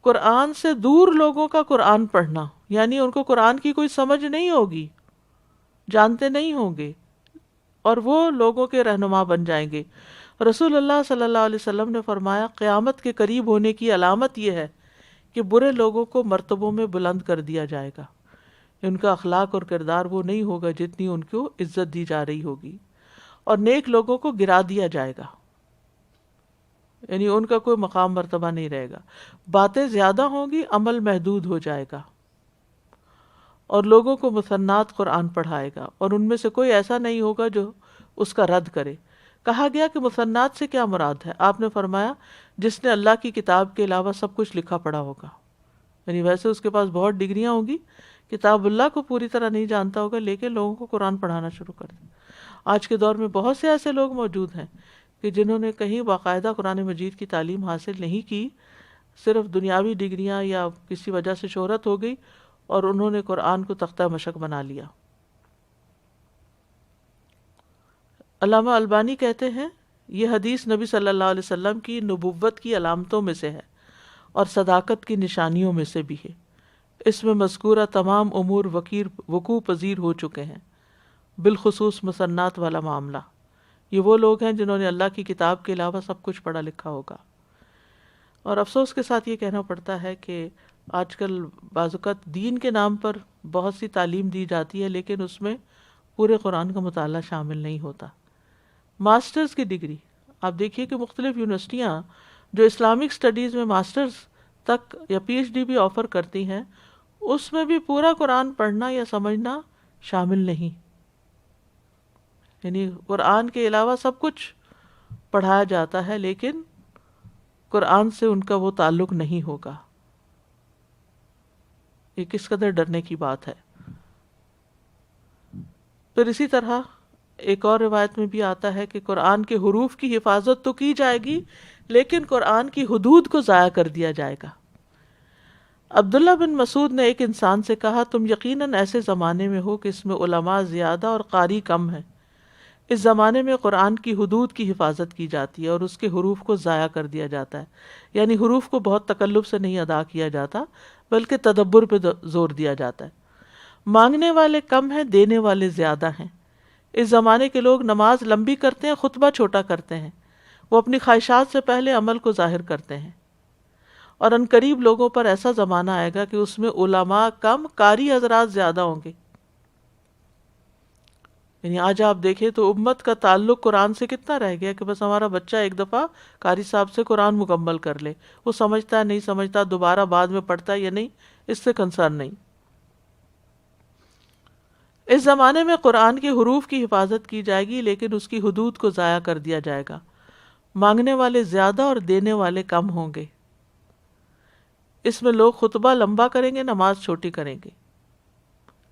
قرآن سے دور لوگوں کا قرآن پڑھنا، یعنی ان کو قرآن کی کوئی سمجھ نہیں ہوگی، جانتے نہیں ہوں گے، اور وہ لوگوں کے رہنما بن جائیں گے۔ رسول اللہ صلی اللہ علیہ وسلم نے فرمایا، قیامت کے قریب ہونے کی علامت یہ ہے کہ برے لوگوں کو مرتبوں میں بلند کر دیا جائے گا، ان کا اخلاق اور کردار وہ نہیں ہوگا جتنی ان کو عزت دی جا رہی ہوگی، اور نیک لوگوں کو گرا دیا جائے گا، یعنی ان کا کوئی مقام مرتبہ نہیں رہے گا، باتیں زیادہ ہوں گی، عمل محدود ہو جائے گا، اور لوگوں کو مثنات قرآن پڑھائے گا، اور ان میں سے کوئی ایسا نہیں ہوگا جو اس کا رد کرے۔ کہا گیا کہ مثنات سے کیا مراد ہے؟ آپ نے فرمایا، جس نے اللہ کی کتاب کے علاوہ سب کچھ لکھا پڑھا ہوگا، یعنی ویسے اس کے پاس بہت ڈگریاں ہوں گی، کتاب اللہ کو پوری طرح نہیں جانتا ہوگا، لیکن لوگوں کو قرآن پڑھانا شروع کر دیا۔ آج کے دور میں بہت سے ایسے لوگ موجود ہیں کہ جنہوں نے کہیں باقاعدہ قرآن مجید کی تعلیم حاصل نہیں کی، صرف دنیاوی ڈگریاں یا کسی وجہ سے شہرت ہو گئی اور انہوں نے قرآن کو تختہ مشق بنا لیا۔ علامہ البانی کہتے ہیں، یہ حدیث نبی صلی اللہ علیہ وسلم کی نبوت کی علامتوں میں سے ہے اور صداقت کی نشانیوں میں سے بھی ہے۔ اس میں مذکورہ تمام امور وقوع پذیر ہو چکے ہیں، بالخصوص مثنات والا معاملہ۔ یہ وہ لوگ ہیں جنہوں نے اللہ کی کتاب کے علاوہ سب کچھ پڑھا لکھا ہوگا۔ اور افسوس کے ساتھ یہ کہنا پڑتا ہے کہ آج کل بعض اوقات دین کے نام پر بہت سی تعلیم دی جاتی ہے، لیکن اس میں پورے قرآن کا مطالعہ شامل نہیں ہوتا۔ ماسٹرز کی ڈگری آپ دیکھیے کہ مختلف یونیورسٹیاں جو اسلامک سٹڈیز میں ماسٹرز تک یا پی ایچ ڈی بھی آفر کرتی ہیں، اس میں بھی پورا قرآن پڑھنا یا سمجھنا شامل نہیں، یعنی قرآن کے علاوہ سب کچھ پڑھایا جاتا ہے لیکن قرآن سے ان کا وہ تعلق نہیں ہوگا۔ یہ کس قدر ڈرنے کی بات ہے۔ پھر اسی طرح ایک اور روایت میں بھی آتا ہے کہ قرآن کے حروف کی حفاظت تو کی جائے گی، لیکن قرآن کی حدود کو ضائع کر دیا جائے گا۔ عبداللہ بن مسعود نے ایک انسان سے کہا، تم یقیناً ایسے زمانے میں ہو کہ اس میں علماء زیادہ اور قاری کم ہیں۔ اس زمانے میں قرآن کی حدود کی حفاظت کی جاتی ہے اور اس کے حروف کو ضائع کر دیا جاتا ہے، یعنی حروف کو بہت تکلف سے نہیں ادا کیا جاتا بلکہ تدبر پہ زور دیا جاتا ہے۔ مانگنے والے کم ہیں، دینے والے زیادہ ہیں۔ اس زمانے کے لوگ نماز لمبی کرتے ہیں، خطبہ چھوٹا کرتے ہیں، وہ اپنی خواہشات سے پہلے عمل کو ظاہر کرتے ہیں، اور ان قریب لوگوں پر ایسا زمانہ آئے گا کہ اس میں علماء کم، قاری حضرات زیادہ ہوں گے۔ یعنی آج آپ دیکھیں تو امت کا تعلق قرآن سے کتنا رہ گیا کہ بس ہمارا بچہ ایک دفعہ قاری صاحب سے قرآن مکمل کر لے، وہ سمجھتا ہے نہیں سمجھتا، دوبارہ بعد میں پڑھتا ہے یا نہیں، اس سے کنسرن نہیں۔ اس زمانے میں قرآن کے حروف کی حفاظت کی جائے گی، لیکن اس کی حدود کو ضائع کر دیا جائے گا۔ مانگنے والے زیادہ اور دینے والے کم ہوں گے۔ اس میں لوگ خطبہ لمبا کریں گے، نماز چھوٹی کریں گے۔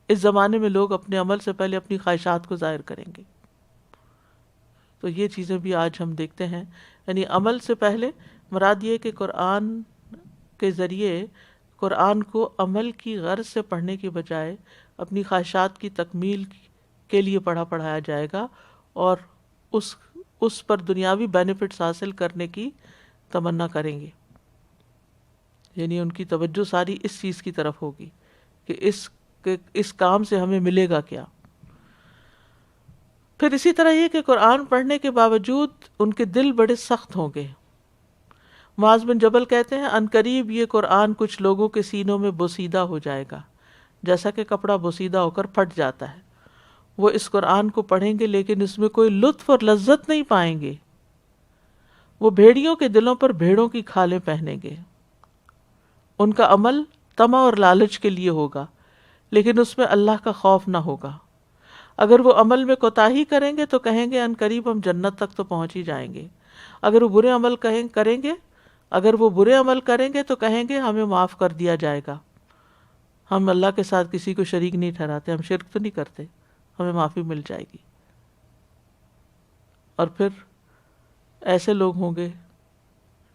اس زمانے میں لوگ اپنے عمل سے پہلے اپنی خواہشات کو ظاہر کریں گے۔ تو یہ چیزیں بھی آج ہم دیکھتے ہیں، یعنی عمل سے پہلے مراد یہ کہ قرآن کے ذریعے قرآن کو عمل کی غرض سے پڑھنے کی بجائے اپنی خواہشات کی تکمیل کے لیے پڑھایا جائے گا، اور اس پر دنیاوی بینیفٹس حاصل کرنے کی تمنا کریں گے۔ یعنی ان کی توجہ ساری اس چیز کی طرف ہوگی کہ اس کام سے ہمیں ملے گا کیا۔ پھر اسی طرح یہ کہ قرآن پڑھنے کے باوجود ان کے دل بڑے سخت ہوں گے۔ معاذ بن جبل کہتے ہیں، ان قریب یہ قرآن کچھ لوگوں کے سینوں میں بوسیدہ ہو جائے گا، جیسا کہ کپڑا بوسیدہ ہو کر پھٹ جاتا ہے۔ وہ اس قرآن کو پڑھیں گے لیکن اس میں کوئی لطف اور لذت نہیں پائیں گے۔ وہ بھیڑیوں کے دلوں پر بھیڑوں کی کھالیں پہنیں گے۔ ان کا عمل طمع اور لالچ کے لیے ہوگا، لیکن اس میں اللہ کا خوف نہ ہوگا۔ اگر وہ عمل میں کوتاہی کریں گے تو کہیں گے ان قریب ہم جنت تک تو پہنچ ہی جائیں گے۔ اگر وہ برے عمل کریں گے تو کہیں گے ہمیں معاف کر دیا جائے گا۔ ہم اللہ کے ساتھ کسی کو شریک نہیں ٹھہراتے، ہم شرک تو نہیں کرتے، ہمیں معافی مل جائے گی۔ اور پھر ایسے لوگ ہوں گے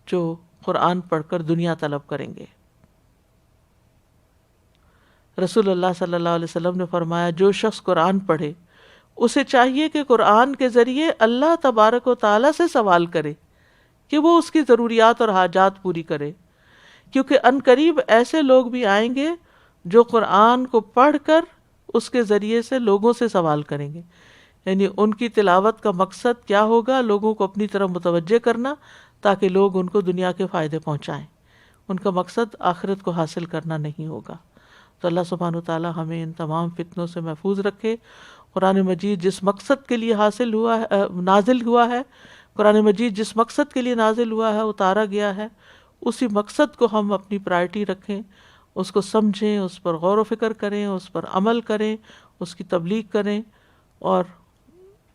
جو قرآن پڑھ کر دنیا طلب کریں گے۔ رسول اللہ صلی اللہ علیہ وسلم نے فرمایا، جو شخص قرآن پڑھے اسے چاہیے کہ قرآن کے ذریعے اللہ تبارک و تعالیٰ سے سوال کرے کہ وہ اس کی ضروریات اور حاجات پوری کرے، کیونکہ عنقریب ایسے لوگ بھی آئیں گے جو قرآن کو پڑھ کر اس کے ذریعے سے لوگوں سے سوال کریں گے۔ یعنی ان کی تلاوت کا مقصد کیا ہوگا؟ لوگوں کو اپنی طرف متوجہ کرنا تاکہ لوگ ان کو دنیا کے فائدے پہنچائیں۔ ان کا مقصد آخرت کو حاصل کرنا نہیں ہوگا۔ تو اللہ سبحانہ وتعالی ہمیں ان تمام فتنوں سے محفوظ رکھے۔ قرآن مجید جس مقصد کے لیے نازل ہوا ہے، قرآن مجید جس مقصد کے لیے نازل ہوا ہے، اتارا گیا ہے، اسی مقصد کو ہم اپنی پرائرٹی رکھیں، اس کو سمجھیں، اس پر غور و فکر کریں، اس پر عمل کریں، اس کی تبلیغ کریں، اور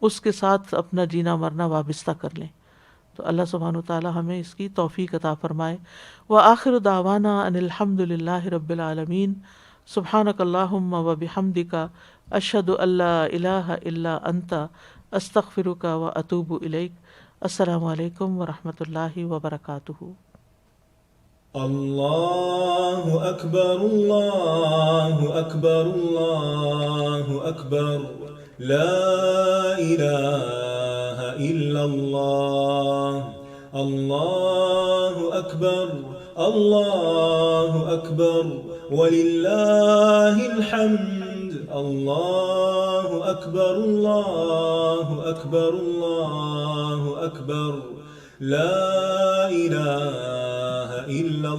اس کے ساتھ اپنا جینا مرنا وابستہ کر لیں۔ تو اللہ سبحانہ وتعالی ہمیں اس کی توفیق عطا فرمائے۔ وآخر دعوانا ان الحمد للہ رب العالمین۔ سبحانک اللہم وبحمدک، اشہد ان لا الہ الا انت، استغفرک واتوب الیک۔ السلام علیکم ورحمۃ اللہ وبرکاتہ۔
اللہ اکبر اللہ اکبر اللہ اکبر، لا الہ الا اللہ، اللہ اکبر اللہ اکبر وللہ الحمد، اللہ اکبر اللہ اکبر اللہ اکبر، لا الہ الا اللہ۔